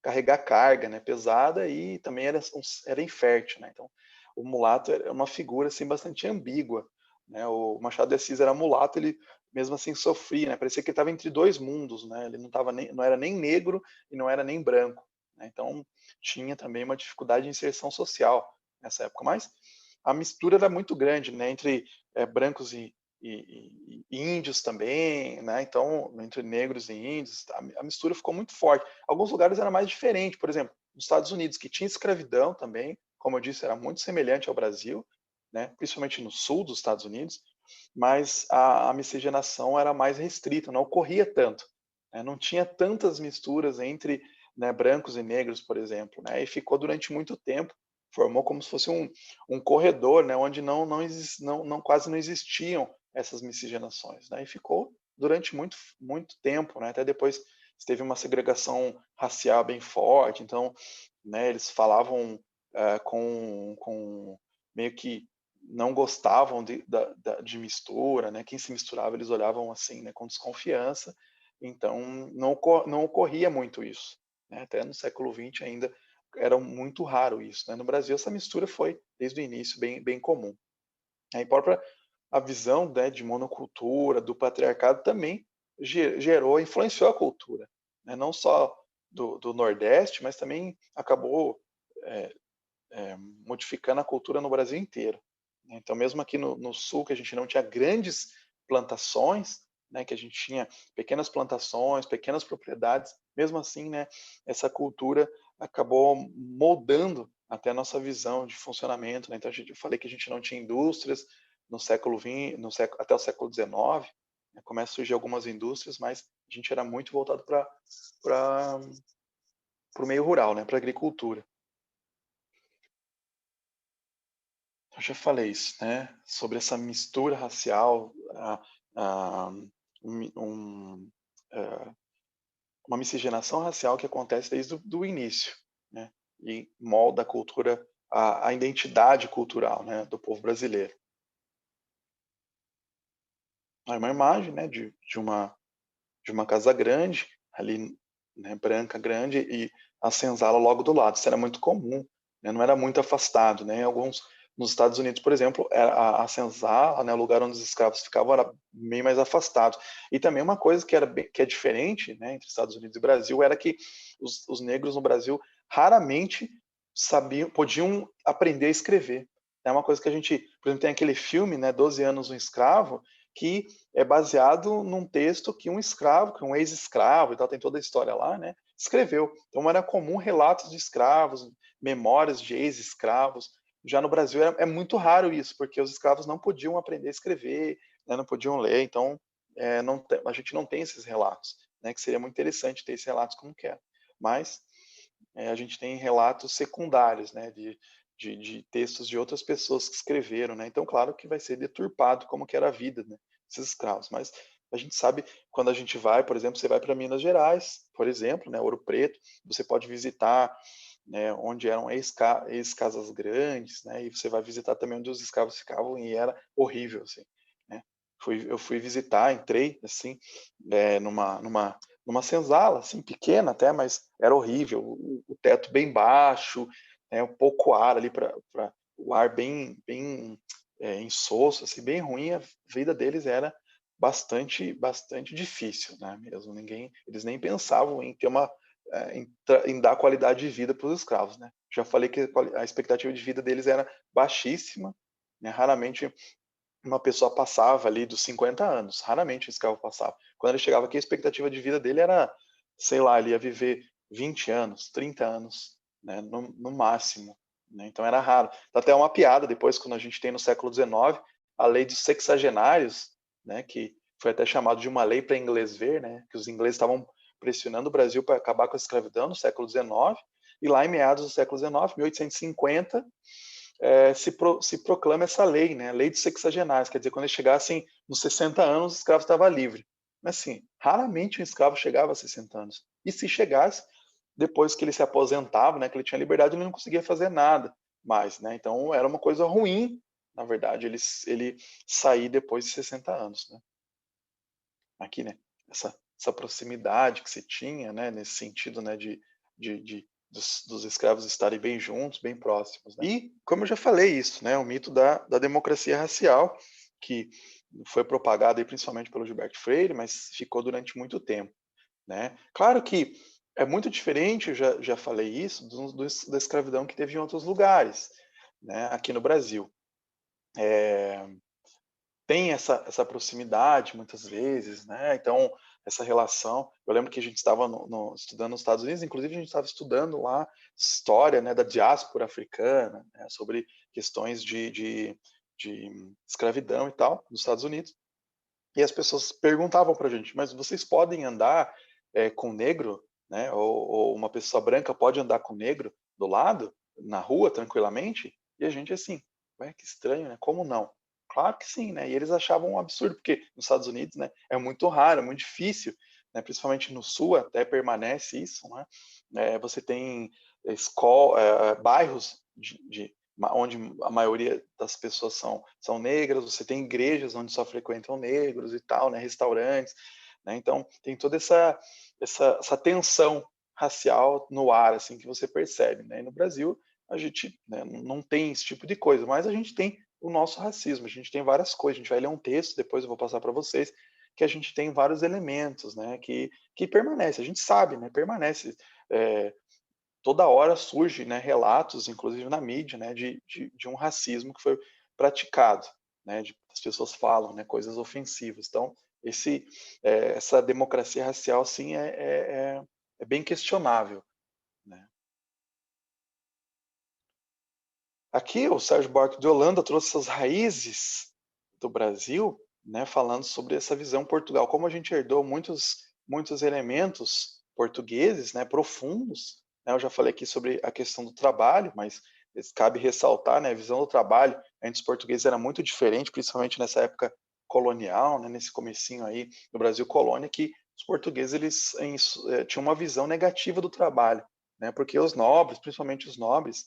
carregar carga, né, pesada e também era infértil, né, então o mulato era uma figura, assim, bastante ambígua, né, o Machado de Assis era mulato, ele mesmo assim sofria, né, parecia que ele estava entre 2 mundos, né, ele não era nem negro e não era nem branco, né, então tinha também uma dificuldade de inserção social nessa época, mas a mistura era muito grande, né, entre, brancos e índios também, né, então entre negros e índios, a mistura ficou muito forte. Alguns lugares era mais diferente, por exemplo, nos Estados Unidos, que tinha escravidão também, como eu disse, era muito semelhante ao Brasil, né, principalmente no sul dos Estados Unidos, mas a miscigenação era mais restrita, não ocorria tanto, né, não tinha tantas misturas entre, né, brancos e negros, por exemplo, né, e ficou durante muito tempo, formou como se fosse um corredor, né, onde quase não existiam essas miscigenações, né, e ficou durante muito tempo, né, até depois teve uma segregação racial bem forte, então, né, eles falavam, com meio que não gostavam de mistura, né, quem se misturava eles olhavam assim, né, com desconfiança, então não ocorria muito isso, né, até no século XX ainda era muito raro isso, né, no Brasil essa mistura foi desde o início bem comum. Aí própria a visão, né, de monocultura, do patriarcado também gerou, influenciou a cultura, né, não só do Nordeste, mas também acabou, eh modificando a cultura no Brasil inteiro, né. Então mesmo aqui no Sul, que a gente não tinha grandes plantações, né, que a gente tinha pequenas plantações, pequenas propriedades, mesmo assim, né, essa cultura acabou moldando até a nossa visão de funcionamento, né. Então eu falei que a gente não tinha indústrias no século XX, até o século XIX, né, começa a surgir algumas indústrias, mas a gente era muito voltado pra para o meio rural, né, pra agricultura. Eu já falei isso, né, sobre essa mistura racial, a um um, hã, uma miscigenação racial que acontece desde o do início, né, e molda a cultura, a identidade cultural, né, do povo brasileiro. É uma imagem, né, de uma casa grande, ali, né, branca grande e a senzala logo do lado, isso era muito comum, né, não era muito afastado, né, nos Estados Unidos, por exemplo, a senzala, né, o lugar onde os escravos ficavam era meio mais afastado. E também uma coisa que é diferente, né, entre Estados Unidos e Brasil, era que os negros no Brasil raramente podiam aprender a escrever. É uma coisa que a gente, por exemplo, tem aquele filme, né, 12 anos um escravo, que é baseado num texto que um escravo, que um ex-escravo e tal, tem toda a história lá, né, escreveu. Então era comum relatos de escravos, memórias de ex-escravos. Já no Brasil é muito raro isso, porque os escravos não podiam aprender a escrever, né, não podiam ler, então, a gente não tem esses relatos, né, que seria muito interessante ter esses relatos como que é. Mas, a gente tem relatos secundários, né, de textos de outras pessoas que escreveram, né, então claro que vai ser deturpado como que era a vida, né, desses escravos, mas a gente sabe quando a gente vai, por exemplo, você vai para Minas Gerais, por exemplo, né, Ouro Preto, você pode visitar, né, onde eram ex-casas grandes, né, e você vai visitar também onde os escravos ficavam e era horrível, assim, né. Eu fui visitar, entrei, assim, numa senzala, assim, pequena até, mas era horrível, o teto bem baixo, né, um pouco ar ali para o ar bem, insosso, assim, bem ruim, a vida deles era bastante difícil, né, mesmo, eles nem pensavam em ter em dar qualidade de vida para os escravos, né? Já falei que a expectativa de vida deles era baixíssima, né? Raramente uma pessoa passava ali dos 50 anos, raramente um escravo passava. Quando ele chegava aqui, a expectativa de vida dele era, sei lá, ele ia viver 20 anos, 30 anos, né? No máximo, né? Então era raro. Até uma piada depois, quando a gente tem no século XIX, a lei dos sexagenários, né? Que foi até chamado de uma lei para inglês ver, né? Que os ingleses estavam pressionando o Brasil para acabar com a escravidão no século XIX, e lá em meados do século XIX, 1850, se proclama essa lei, né? A lei dos sexagenários, quer dizer, quando eles chegassem nos 60 anos, o escravo estava livre. Mas assim, raramente um escravo chegava a 60 anos. E se chegasse, depois que ele se aposentava, né, que ele tinha liberdade, ele não conseguia fazer nada mais, né? Então era uma coisa ruim, na verdade, ele sair depois de 60 anos, né? Aqui, né? Essa proximidade que se tinha, né? Nesse sentido, né? Dos escravos estarem bem juntos, bem próximos, né? E, como eu já falei isso, né? O mito da democracia racial, que foi propagado aí principalmente pelo Gilberto Freire, mas ficou durante muito tempo, né? Claro que é muito diferente, eu já falei isso, da escravidão que teve em outros lugares, né? Aqui no Brasil. Tem essa proximidade muitas vezes, né? Então, essa relação. Eu lembro que a gente estava estudando nos Estados Unidos, inclusive a gente estava estudando lá história, né, da diáspora africana, né, sobre questões de escravidão e tal, nos Estados Unidos. E as pessoas perguntavam para a gente, mas vocês podem andar com negro, né? Ou uma pessoa branca pode andar com negro do lado, na rua, tranquilamente? E a gente assim, ué, que estranho, né? Como não? Claro que sim, né? E eles achavam um absurdo, porque nos Estados Unidos, né, é muito raro, é muito difícil, né, principalmente no Sul até permanece isso, né? Você tem bairros onde a maioria das pessoas são negras, você tem igrejas onde só frequentam negros e tal, né, restaurantes, né? Então tem toda essa tensão racial no ar, assim, que você percebe, né? E no Brasil a gente, né, não tem esse tipo de coisa, mas a gente tem o nosso racismo, a gente tem várias coisas, a gente vai ler um texto, depois eu vou passar para vocês, que a gente tem vários elementos, né, que permanece, a gente sabe, né, permanece, toda hora surge, né, relatos, inclusive na mídia, né, de um racismo que foi praticado, né, as pessoas falam, né, coisas ofensivas. Então, essa democracia racial, sim, é bem questionável, né. Aqui o Sérgio Buarque de Holanda trouxe essas raízes do Brasil, né, falando sobre essa visão Portugal, como a gente herdou muitos elementos portugueses, né, profundos, né, eu já falei aqui sobre a questão do trabalho, mas cabe ressaltar, né, a visão do trabalho entre os portugueses era muito diferente, principalmente nessa época colonial, né, nesse comecinho aí do Brasil colônia, que os portugueses tinham uma visão negativa do trabalho, né, porque os nobres, principalmente os nobres,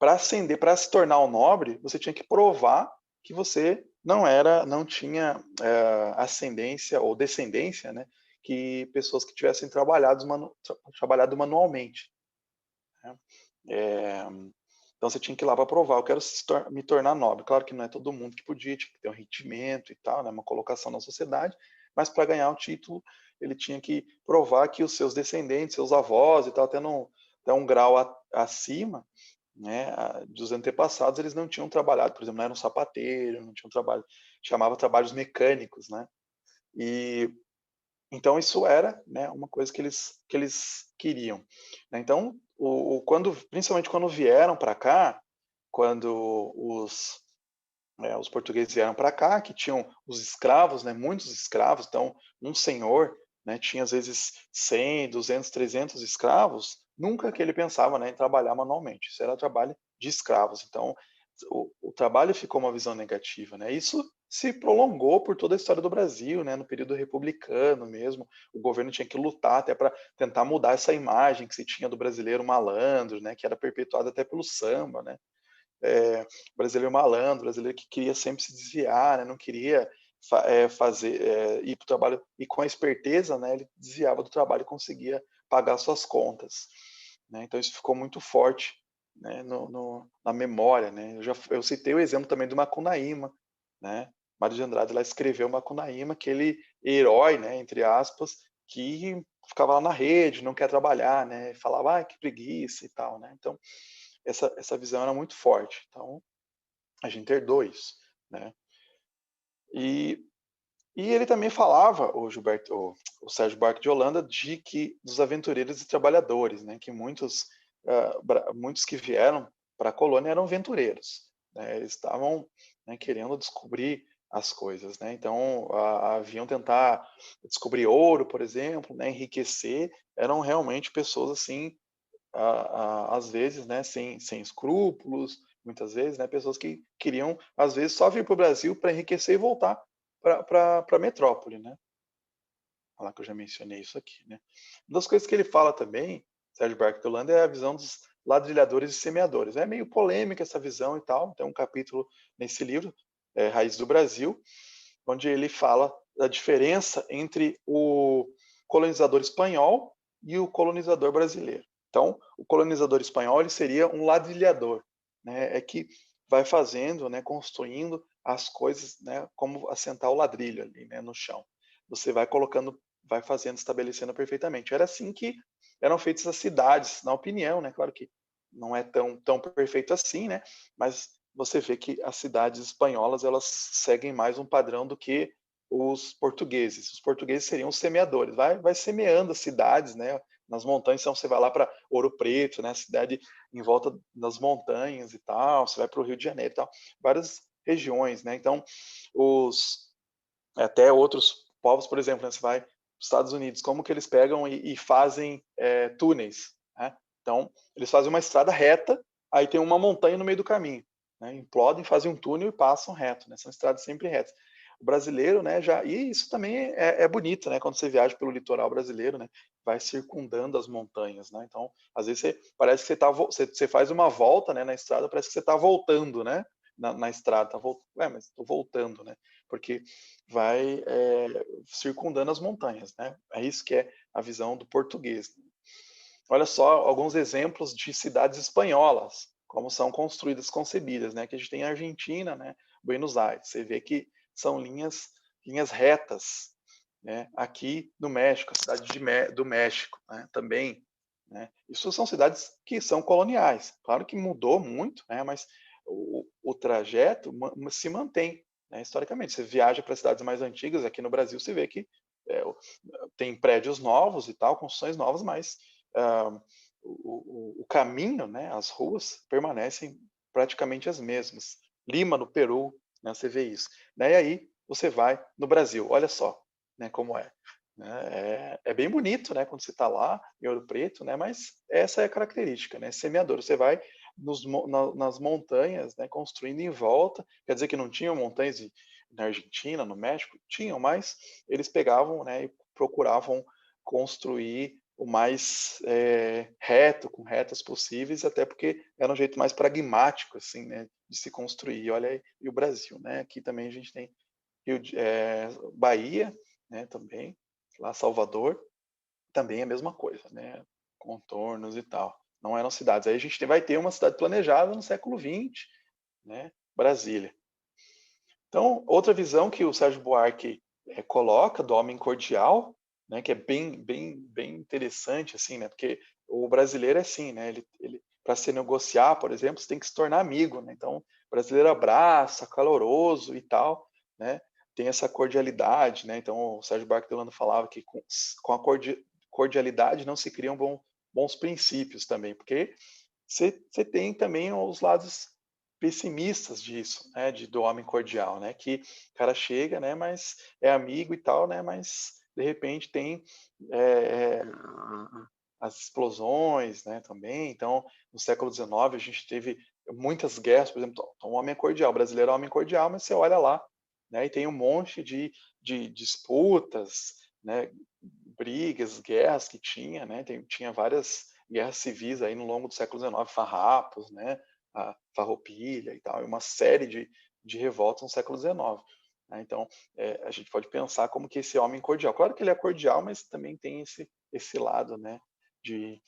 para ascender, para se tornar um nobre, você tinha que provar que você não tinha ascendência ou descendência, né, que pessoas que tivessem trabalhado manualmente, né? Então você tinha que ir lá para provar, eu quero me tornar nobre. Claro que não é todo mundo que podia, tinha que ter um rendimento e tal, né, uma colocação na sociedade, mas para ganhar o título ele tinha que provar que os seus descendentes, seus avós e tal, até um grau acima, né, dos antepassados, eles não tinham trabalhado, por exemplo, não eram sapateiro, não tinham trabalho, chamava trabalhos mecânicos, né? E então isso era, né, uma coisa que eles queriam, né? Então, principalmente quando vieram para cá, quando os portugueses vieram para cá, que tinham os escravos, né, muitos escravos, então um senhor, né, tinha às vezes 100, 200, 300 escravos, nunca que ele pensava, né, em trabalhar manualmente, isso era trabalho de escravos, então o trabalho ficou uma visão negativa, né, isso se prolongou por toda a história do Brasil, né, no período republicano mesmo, o governo tinha que lutar até para tentar mudar essa imagem que se tinha do brasileiro malandro, né, que era perpetuada até pelo samba, né, brasileiro malandro, brasileiro que queria sempre se desviar, né, não queria ir para o trabalho, e com a esperteza, né, ele desviava do trabalho e conseguia pagar suas contas, né? Então isso ficou muito forte, né, na memória, né? Eu citei o exemplo também do Macunaíma, né? Mário de Andrade lá escreveu Macunaíma, aquele herói, né, entre aspas, que ficava lá na rede, não quer trabalhar, né, falava: "Ai, que preguiça", e tal, né. Então, essa visão era muito forte, então a gente herdou isso, né. E ele também falava, o Sérgio Buarque de Holanda, de que dos aventureiros e trabalhadores, né, que muitos que vieram para a colônia eram aventureiros, né, eles estavam, né, querendo descobrir as coisas, né, então haviam tentar descobrir ouro, por exemplo, né, enriquecer, eram realmente pessoas assim, às vezes, né, sem escrúpulos, muitas vezes, né, pessoas que queriam, às vezes, só vir para o Brasil para enriquecer e voltar para a metrópole, né. Falar que eu já mencionei isso aqui, né. Uma das coisas que ele fala também, Sérgio Buarque de Holanda, é a visão dos ladrilhadores e semeadores. É meio polêmica essa visão e tal, tem um capítulo nesse livro, Raiz do Brasil, onde ele fala da diferença entre o colonizador espanhol e o colonizador brasileiro. Então, o colonizador espanhol ele seria um ladrilhador, né, é que vai fazendo, né, construindo as coisas, né, como assentar o ladrilho ali, né, no chão. Você vai colocando, vai fazendo, estabelecendo perfeitamente. Era assim que eram feitas as cidades, na opinião, né? Claro que não é tão perfeito assim, né? Mas você vê que as cidades espanholas elas seguem mais um padrão do que os portugueses. Os portugueses seriam os semeadores. Vai semeando as cidades, né? Nas montanhas, então você vai lá para Ouro Preto, né? Cidade em volta das montanhas e tal. Você vai para o Rio de Janeiro e tal. Várias regiões, né? Então, os até outros povos, por exemplo, né, você vai para os Estados Unidos, como que eles pegam e fazem túneis, né? Então, eles fazem uma estrada reta, aí tem uma montanha no meio do caminho, né? Implodem, fazem um túnel e passam reto, né? São estradas sempre retas. O brasileiro, né, já e isso também é bonito, né? Quando você viaja pelo litoral brasileiro, né, vai circundando as montanhas, né? Então, às vezes parece que você faz uma volta, né, na estrada, parece que você está voltando, né? Na estrada, mas estou voltando, né? Porque vai circundando as montanhas, né? É isso que é a visão do português. Olha só alguns exemplos de cidades espanholas, como são construídas, concebidas, né? Que a gente tem a Argentina, né? Buenos Aires. Você vê que são linhas retas, né? Aqui no México, a cidade do México, né? Também, né? Isso são cidades que são coloniais. Claro que mudou muito, né? Mas o trajeto se mantém, né? Historicamente. Você viaja para cidades mais antigas, aqui no Brasil, você vê que é, tem prédios novos e tal, construções novas, mas ah, o caminho, né, as ruas permanecem praticamente as mesmas. Lima, no Peru, né, você vê isso. Né, e aí você vai no Brasil, olha só, né, como é. Né, é bem bonito, né, quando você está lá em Ouro Preto, né, mas essa é a característica, né, semeador. Você vai nas montanhas, né, construindo em volta. Quer dizer que não tinham montanhas na Argentina, no México? Tinham, mas eles pegavam, né, e procuravam construir o mais reto, com retas possíveis, até porque era um jeito mais pragmático, assim, né, de se construir. Olha aí, e o Brasil, né? Aqui também a gente tem Bahia, né, também, lá Salvador, também é a mesma coisa, né? Contornos e tal. Não eram cidades. Aí a gente vai ter uma cidade planejada no século XX, né? Brasília. Então, outra visão que o Sérgio Buarque coloca do homem cordial, né, que é bem interessante, assim, né, porque o brasileiro é assim, né, ele para se negociar, por exemplo, você tem que se tornar amigo, né, então o brasileiro abraça, caloroso e tal, né, tem essa cordialidade, né, então o Sérgio Buarque de Holanda falava que com a cordialidade não se criam bons princípios também, porque você tem também os lados pessimistas disso, né, do homem cordial, né, que o cara chega, né, mas é amigo e tal, né, mas de repente tem eh, as explosões, né, também. Então, no século XIX a gente teve muitas guerras, por exemplo, o homem é cordial, o brasileiro é homem cordial, mas você olha lá, né, e tem um monte de disputas, né, brigas, guerras que tinha, né, tinha várias guerras civis aí no longo do século XIX, farrapos, né, a farroupilha e tal, e uma série de revoltas no século XIX. Né? Então, a gente pode pensar como que esse homem cordial, claro que ele é cordial, mas também tem esse lado, né, de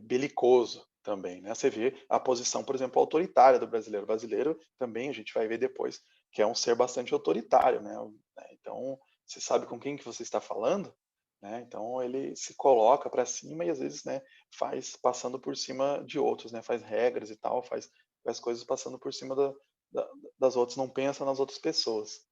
belicoso também, né? Você vê a posição, por exemplo, autoritária do brasileiro. O brasileiro também a gente vai ver depois que é um ser bastante autoritário, né? Então, você sabe com quem que você está falando, né? Então ele se coloca para cima e às vezes, né, faz passando por cima de outros, né? Faz regras e tal, faz coisas passando por cima da, das outras, não pensa nas outras pessoas.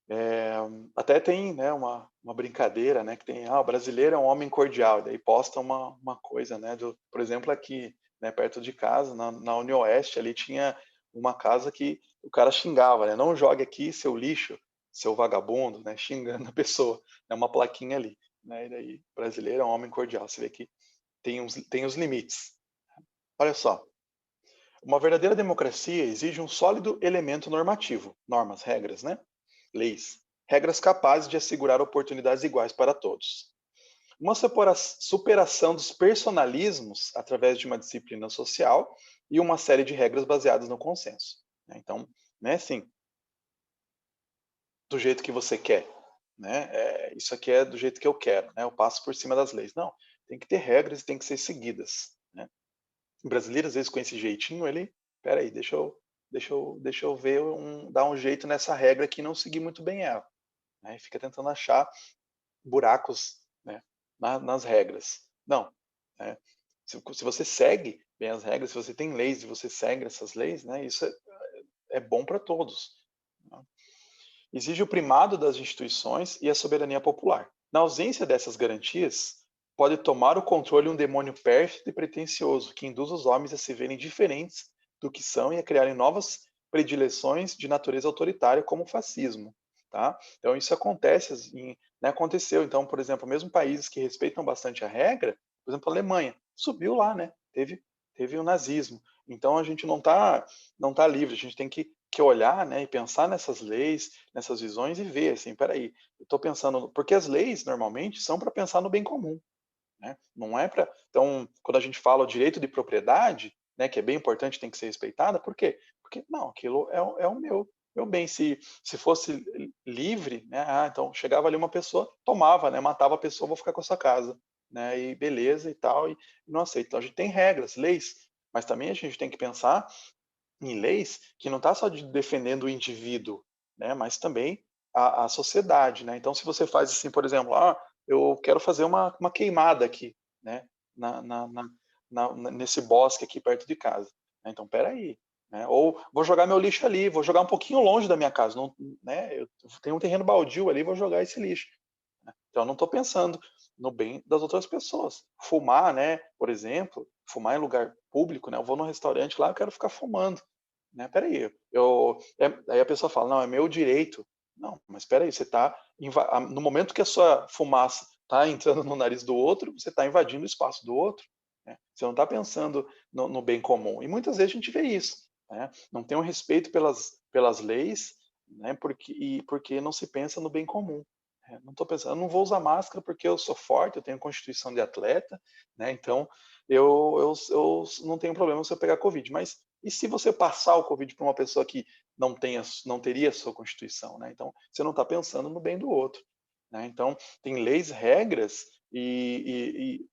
É, até tem, né, uma brincadeira, né, que tem, o brasileiro é um homem cordial, daí posta uma coisa, né, por exemplo, aqui, né, perto de casa, na União Oeste, ali tinha uma casa que o cara xingava, né, não jogue aqui seu lixo, seu vagabundo, né, xingando a pessoa, né, uma plaquinha ali, né, e daí, brasileiro é um homem cordial, você vê que tem os limites. Olha só, uma verdadeira democracia exige um sólido elemento normativo, normas, regras, né? Leis. Regras capazes de assegurar oportunidades iguais para todos. Uma superação dos personalismos através de uma disciplina social e uma série de regras baseadas no consenso. Então, não é assim, do jeito que você quer. Né? Isso aqui é do jeito que eu quero, né? Eu passo por cima das leis. Não, tem que ter regras e tem que ser seguidas. Né? O brasileiro, às vezes, com esse jeitinho, ele, peraí, deixa eu ver, dar um jeito nessa regra aqui e não seguir muito bem ela. Né? E fica tentando achar buracos, né, nas regras. Não. Né? Se você segue bem as regras, se você tem leis e você segue essas leis, né, isso é bom para todos. Né? Exige o primado das instituições e a soberania popular. Na ausência dessas garantias, pode tomar o controle um demônio pérfido e pretensioso, que induz os homens a se verem diferentes do que são e a criarem novas predileções de natureza autoritária, como o fascismo. Tá? Então, isso acontece, assim, né, aconteceu. Então, por exemplo, mesmo países que respeitam bastante a regra, por exemplo, a Alemanha, subiu lá, né? Teve o nazismo. Então, a gente não tá livre, a gente tem que olhar, né, e pensar nessas leis, nessas visões e ver, assim, peraí, eu estou pensando, porque as leis normalmente são para pensar no bem comum, né? Não é para, então, quando a gente fala o direito de propriedade, né, que é bem importante, tem que ser respeitada, por quê? Porque não, aquilo é o meu bem. Se fosse livre, né, então chegava ali uma pessoa, tomava, né, matava a pessoa, vou ficar com a sua casa, né, e beleza e tal, e não aceita. Então a gente tem regras, leis, mas também a gente tem que pensar em leis que não está só defendendo o indivíduo, né, mas também a sociedade, né? Então, se você faz assim, por exemplo, eu quero fazer uma queimada aqui, né, na, na, na, nesse bosque aqui perto de casa. Né? Então, peraí, né? Ou vou jogar meu lixo ali, vou jogar um pouquinho longe da minha casa, não, né? Eu tenho um terreno baldio ali, vou jogar esse lixo. Né? Então, eu não estou pensando no bem das outras pessoas. Fumar, né, por exemplo, fumar em lugar público, né? Eu vou num restaurante lá, eu quero ficar fumando. Né? Peraí, aí a pessoa fala, não, é meu direito. Não, mas peraí, você está no momento que a sua fumaça está entrando no nariz do outro, você está invadindo o espaço do outro. Né? Você não está pensando no bem comum. E muitas vezes a gente vê isso. Né? Não tem um respeito pelas leis, né? Porque não se pensa no bem comum. Não estou pensando, eu não vou usar máscara porque eu sou forte, eu tenho constituição de atleta, né? Então eu não tenho problema se eu pegar Covid. Mas e se você passar o Covid para uma pessoa que não teria a sua constituição, né? Então você não está pensando no bem do outro. Né? Então tem leis, regras e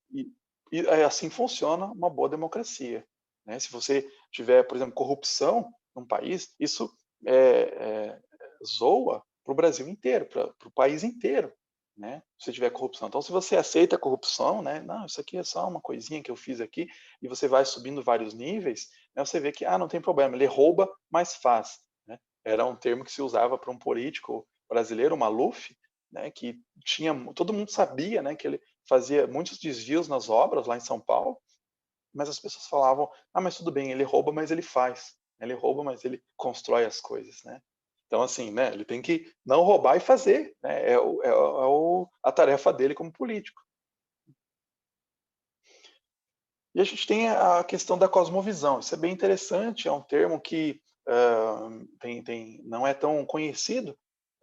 assim funciona uma boa democracia. Né? Se você tiver, por exemplo, corrupção num país, isso zoa para o Brasil inteiro, para o país inteiro, né? Se tiver corrupção. Então, se você aceita a corrupção, né? Não, isso aqui é só uma coisinha que eu fiz aqui, e você vai subindo vários níveis, né? Você vê que, não tem problema, ele rouba, mas faz. Né? Era um termo que se usava para um político brasileiro, o Maluf, né? Que todo mundo sabia, né? Que ele fazia muitos desvios nas obras lá em São Paulo, mas as pessoas falavam, mas tudo bem, ele rouba, mas ele faz. Ele rouba, mas ele constrói as coisas, né? Então, assim, né, ele tem que não roubar e fazer, né? A tarefa dele como político. E a gente tem a questão da cosmovisão. Isso é bem interessante, é um termo que não é tão conhecido,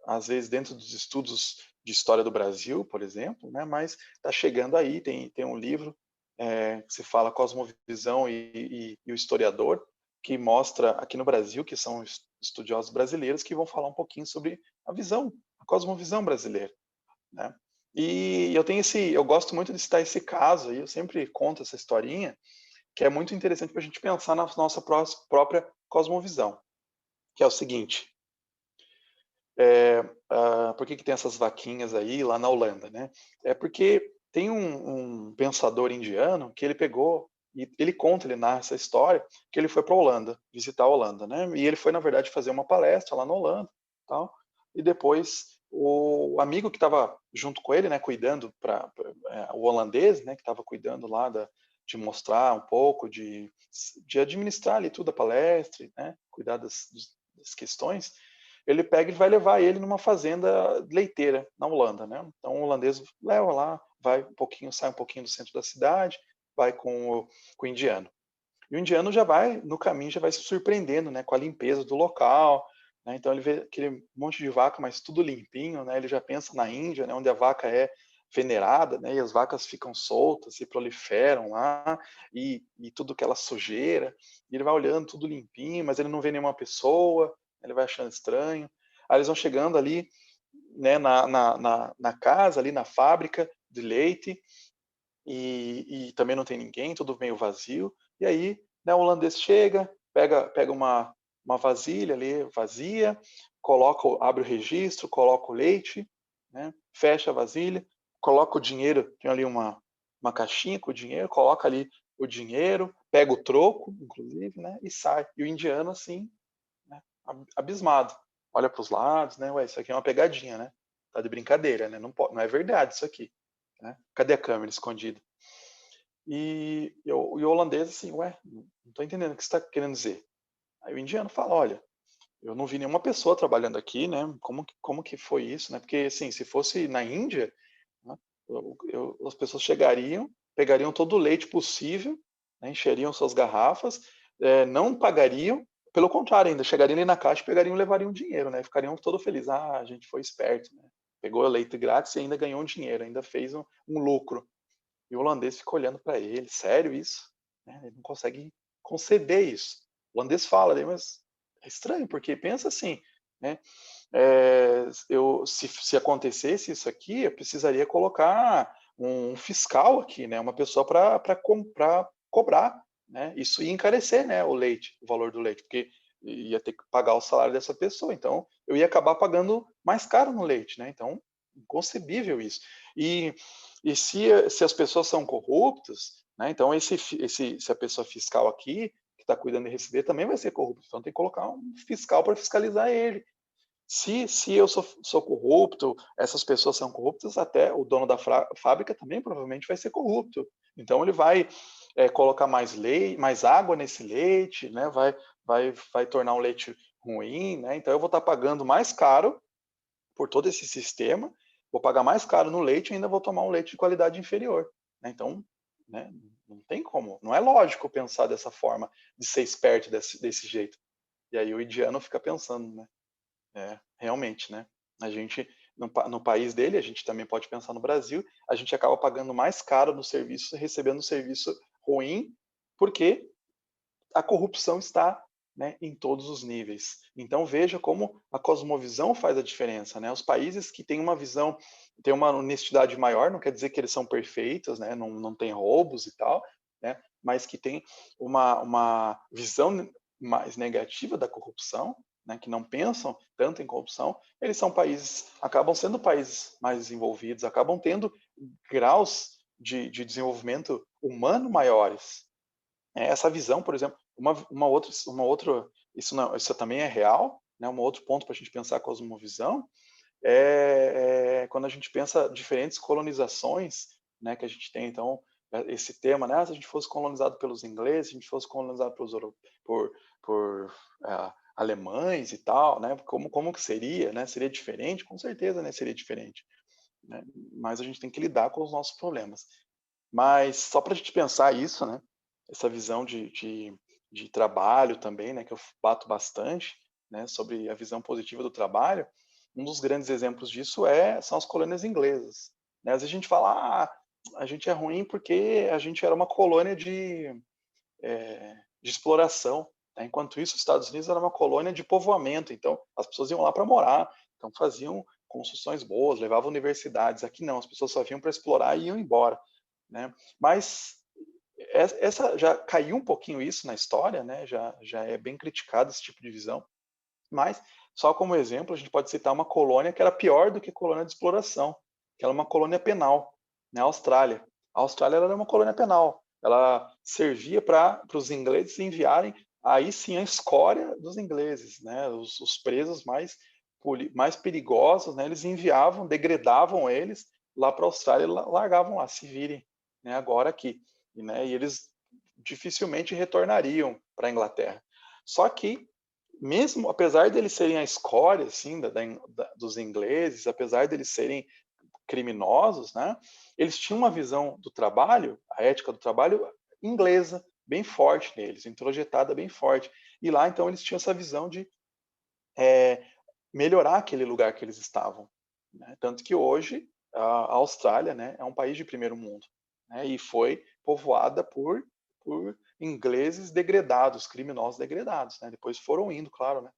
às vezes dentro dos estudos de história do Brasil, por exemplo, né? Mas está chegando aí, tem um livro que se fala Cosmovisão e o Historiador, que mostra aqui no Brasil, que são estudiosos brasileiros, que vão falar um pouquinho sobre a cosmovisão brasileira. Né? E eu gosto muito de citar esse caso, aí eu sempre conto essa historinha, que é muito interessante para a gente pensar na nossa própria cosmovisão, que é o seguinte: Por que tem essas vaquinhas aí lá na Holanda, né? É porque tem um pensador indiano que ele pegou e ele conta, ele narra essa história, que ele foi para a Holanda, visitar a Holanda, né? E ele foi, na verdade, fazer uma palestra lá na Holanda, tal. E depois o amigo que estava junto com ele, né, cuidando o holandês, né, que estava cuidando lá de mostrar um pouco, de administrar ali tudo a palestra, né, cuidar das questões, ele pega e vai levar ele numa fazenda leiteira na Holanda, né? Então o holandês leva lá, vai um pouquinho, sai um pouquinho do centro da cidade, vai com o indiano. E o indiano já vai, no caminho, já vai se surpreendendo, né, com a limpeza do local, né? Então ele vê aquele monte de vaca, mas tudo limpinho, né? Ele já pensa na Índia, né, onde a vaca é venerada, né, e as vacas ficam soltas, se proliferam lá, e tudo aquela sujeira, e ele vai olhando tudo limpinho, mas ele não vê nenhuma pessoa, ele vai achando estranho. Aí eles vão chegando ali, né, na casa, ali na fábrica de leite, e também não tem ninguém, tudo meio vazio. E aí, né, o holandês chega, pega uma vasilha ali vazia, abre o registro, coloca o leite, né, fecha a vasilha, coloca o dinheiro, tem ali uma caixinha com o dinheiro, coloca ali o dinheiro, pega o troco, inclusive, né, e sai. E o indiano, assim, né, abismado, olha para os lados, né, ué, isso aqui é uma pegadinha, né? Tá de brincadeira, né? Não é verdade isso aqui, né? Cadê a câmera escondida? E o holandês assim, ué, não estou entendendo o que você está querendo dizer. Aí o indiano fala, olha, eu não vi nenhuma pessoa trabalhando aqui, né? Como que foi isso, né? Porque assim, se fosse na Índia, né, as pessoas chegariam, pegariam todo o leite possível, né, encheriam suas garrafas, não pagariam, pelo contrário, ainda chegariam ali na caixa, pegariam e levariam dinheiro, né? Ficariam todo felizes. Ah, a gente foi esperto, né? Pegou leite grátis e ainda ganhou um dinheiro, ainda fez um lucro. E o holandês fica olhando para ele, sério isso? Né? Ele não consegue conceber isso. O holandês fala, mas é estranho, porque pensa assim, né? Se acontecesse isso aqui, eu precisaria colocar um fiscal aqui, né? Uma pessoa para cobrar, né? Isso ia encarecer, né? O valor do leite, porque ia ter que pagar o salário dessa pessoa. Então, eu ia acabar pagando mais caro no leite, né? Então, inconcebível isso. E, se as pessoas são corruptas, né? Então, se a pessoa fiscal aqui que está cuidando de receber também vai ser corrupto. Então, tem que colocar um fiscal para fiscalizar ele. Se eu sou corrupto, essas pessoas são corruptas, até o dono da fábrica também provavelmente vai ser corrupto. Então ele vai colocar mais água nesse leite, né? Vai tornar um leite ruim, né? Então eu vou estar pagando mais caro por todo esse sistema, vou pagar mais caro no leite e ainda vou tomar um leite de qualidade inferior, né? Então, né? Não tem como, não é lógico pensar dessa forma, de ser esperto desse jeito. E aí o indiano fica pensando, né? Realmente, né? A gente, no país dele, a gente também pode pensar no Brasil, a gente acaba pagando mais caro no serviço, recebendo um serviço ruim, porque a corrupção está, né, em todos os níveis. Então veja como a cosmovisão faz a diferença, né? Os países que têm uma visão, têm uma honestidade maior, não quer dizer que eles são perfeitos, né? Não tem roubos e tal, né? Mas que tem uma visão mais negativa da corrupção, né? Que não pensam tanto em corrupção, eles são países, acabam sendo países mais desenvolvidos, acabam tendo graus de desenvolvimento humano maiores. Essa visão, por exemplo, uma outra, isso também é real, né? Um outro ponto para a gente pensar a cosmovisão quando a gente pensa diferentes colonizações, né, que a gente tem. Então, esse tema, né, se a gente fosse colonizado pelos ingleses, se a gente fosse colonizado por alemães e tal, né, como que seria, né? Seria diferente? Com certeza, né, seria diferente, né? Mas a gente tem que lidar com os nossos problemas. Mas só para a gente pensar isso, né? Essa visão de trabalho também, né? Que eu bato bastante, né? Sobre a visão positiva do trabalho. Um dos grandes exemplos disso são as colônias inglesas, né? Às vezes a gente fala, a gente é ruim porque a gente era uma colônia de exploração, né? Enquanto isso, os Estados Unidos era uma colônia de povoamento. Então, as pessoas iam lá para morar, então faziam construções boas, levavam universidades. Aqui não, as pessoas só vinham para explorar e iam embora, né? Mas essa já caiu um pouquinho isso na história, né? Já é bem criticado esse tipo de visão. Mas, só como exemplo, a gente pode citar uma colônia que era pior do que colônia de exploração, que era uma colônia penal, na Austrália. A Austrália era uma colônia penal. Ela servia para os ingleses enviarem, aí sim, a escória dos ingleses, né? Os presos mais perigosos, né? Eles enviavam, degradavam eles lá para a Austrália e largavam lá, se virem, né? Agora aqui. Né? E eles dificilmente retornariam para a Inglaterra. Só que, mesmo apesar deles serem a escória assim, dos ingleses, apesar deles serem criminosos, né, eles tinham uma visão do trabalho, a ética do trabalho inglesa, bem forte neles, introjetada bem forte. E lá, então, eles tinham essa visão de melhorar aquele lugar que eles estavam. Né? Tanto que hoje a Austrália, né, é um país de primeiro mundo, né, e foi povoada por ingleses degradados, criminosos degradados. Né? Depois foram indo, claro, né,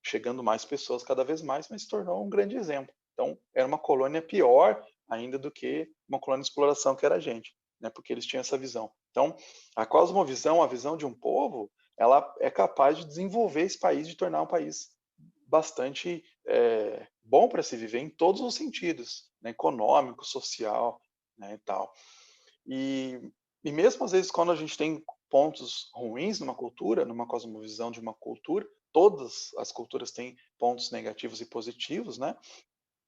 chegando mais pessoas cada vez mais, mas se tornou um grande exemplo. Então, era uma colônia pior ainda do que uma colônia de exploração que era a gente, né, porque eles tinham essa visão. Então, a cosmovisão, a visão de um povo, ela é capaz de desenvolver esse país, de tornar um país bastante bom para se viver em todos os sentidos, né, econômico, social, né, e tal. E mesmo às vezes quando a gente tem pontos ruins numa cultura, numa cosmovisão de uma cultura, todas as culturas têm pontos negativos e positivos, né?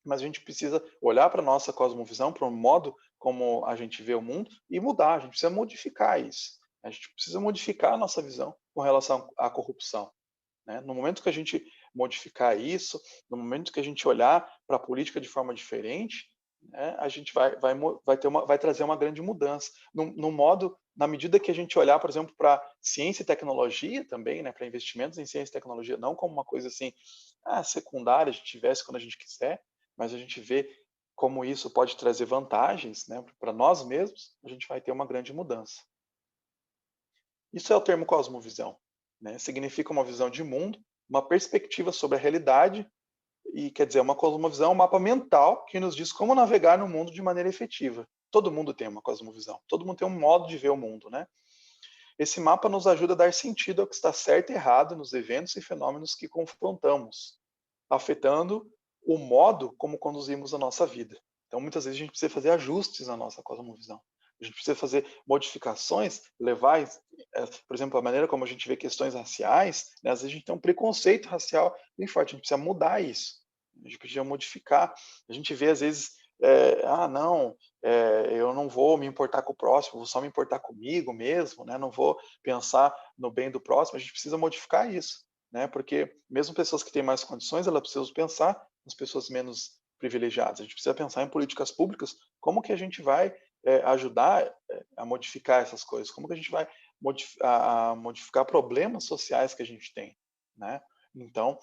Mas a gente precisa olhar para a nossa cosmovisão, para o modo como a gente vê o mundo e mudar, a gente precisa modificar isso. A gente precisa modificar a nossa visão com relação à corrupção. Né? No momento que a gente modificar isso, no momento que a gente olhar para a política de forma diferente, né, a gente vai trazer uma grande mudança. No modo, na medida que a gente olhar, por exemplo, para ciência e tecnologia também, né, para investimentos em ciência e tecnologia, não como uma coisa assim secundária, a gente tivesse quando a gente quiser, mas a gente vê como isso pode trazer vantagens, né, para nós mesmos, a gente vai ter uma grande mudança. Isso é o termo cosmovisão. Né? Significa uma visão de mundo, uma perspectiva sobre a realidade, e quer dizer, uma cosmovisão, um mapa mental que nos diz como navegar no mundo de maneira efetiva. Todo mundo tem uma cosmovisão, todo mundo tem um modo de ver o mundo, né? Esse mapa nos ajuda a dar sentido ao que está certo e errado nos eventos e fenômenos que confrontamos, afetando o modo como conduzimos a nossa vida. Então, muitas vezes a gente precisa fazer ajustes na nossa cosmovisão. A gente precisa fazer modificações, levar, por exemplo, a maneira como a gente vê questões raciais, né? Às vezes a gente tem um preconceito racial bem forte, a gente precisa mudar isso. A gente precisa modificar. A gente vê, às vezes, não, eu não vou me importar com o próximo, vou só me importar comigo mesmo, né? Não vou pensar no bem do próximo. A gente precisa modificar isso, né? Porque mesmo pessoas que têm mais condições, elas precisam pensar nas pessoas menos privilegiadas. A gente precisa pensar em políticas públicas, como que a gente vai ajudar a modificar essas coisas, como que a gente vai modificar problemas sociais que a gente tem, né? Então,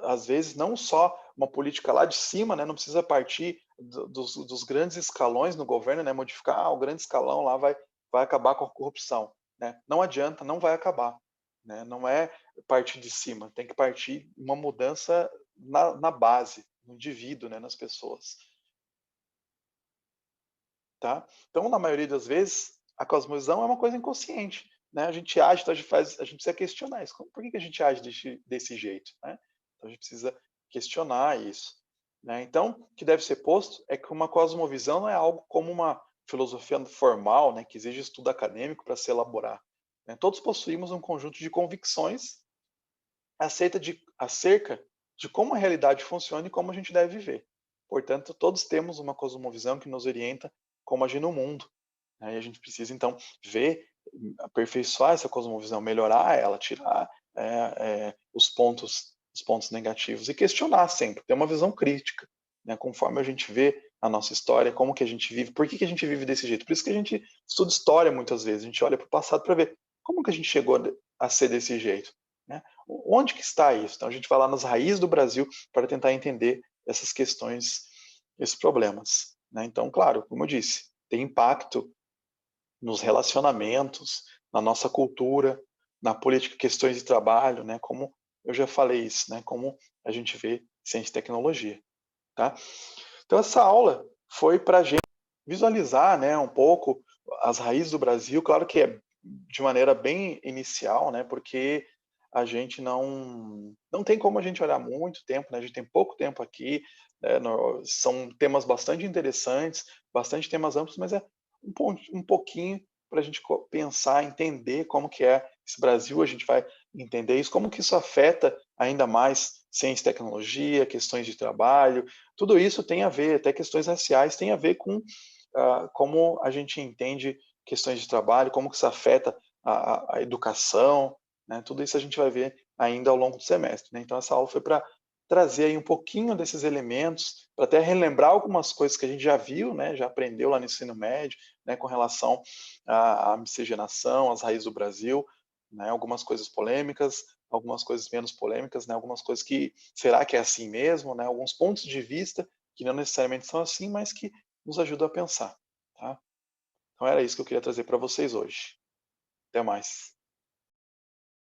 às vezes, não só uma política lá de cima, né, não precisa partir dos grandes escalões no governo, né, modificar o grande escalão lá vai acabar com a corrupção. Né? Não adianta, não vai acabar. Né? Não é partir de cima, tem que partir uma mudança na base, no indivíduo, né, nas pessoas. Tá? Então, na maioria das vezes, a cosmovisão é uma coisa inconsciente. Né? A gente age, então a gente precisa questionar isso. Por que a gente age desse jeito? Né? Então, a gente precisa questionar isso. Né? Então, o que deve ser posto é que uma cosmovisão não é algo como uma filosofia formal, né, que exige estudo acadêmico para se elaborar. Né? Todos possuímos um conjunto de convicções acerca de como a realidade funciona e como a gente deve viver. Portanto, todos temos uma cosmovisão que nos orienta como agir no mundo. Né? E a gente precisa, então, ver, aperfeiçoar essa cosmovisão, melhorar ela, tirar os pontos negativos e questionar sempre, ter uma visão crítica, né? Conforme a gente vê a nossa história, como que a gente vive, por que a gente vive desse jeito. Por isso que a gente estuda história muitas vezes, a gente olha para o passado para ver como que a gente chegou a ser desse jeito. Né? Onde que está isso? Então a gente vai lá nas raízes do Brasil para tentar entender essas questões, esses problemas. Né? Então, claro, como eu disse, tem impacto nos relacionamentos, na nossa cultura, na política, questões de trabalho, né? Como eu já falei isso, né? Como a gente vê ciência e tecnologia, tá? Então essa aula foi para a gente visualizar, né, um pouco as raízes do Brasil, claro que é de maneira bem inicial, né? Porque a gente não tem como a gente olhar muito tempo, né, a gente tem pouco tempo aqui, são temas bastante interessantes, bastante temas amplos, mas é um pouquinho para a gente pensar, entender como que é esse Brasil, a gente vai entender isso, como que isso afeta ainda mais ciência e tecnologia, questões de trabalho, tudo isso tem a ver, até questões raciais, tem a ver com como a gente entende questões de trabalho, como que isso afeta a educação, né, tudo isso a gente vai ver ainda ao longo do semestre, né. Então essa aula foi para trazer aí um pouquinho desses elementos, para até relembrar algumas coisas que a gente já viu, né, já aprendeu lá no ensino médio, né, com relação à miscigenação, às raízes do Brasil, né, algumas coisas polêmicas, algumas coisas menos polêmicas, né, algumas coisas que será que é assim mesmo, né, alguns pontos de vista que não necessariamente são assim, mas que nos ajudam a pensar, tá. Então era isso que eu queria trazer para vocês hoje. Até mais.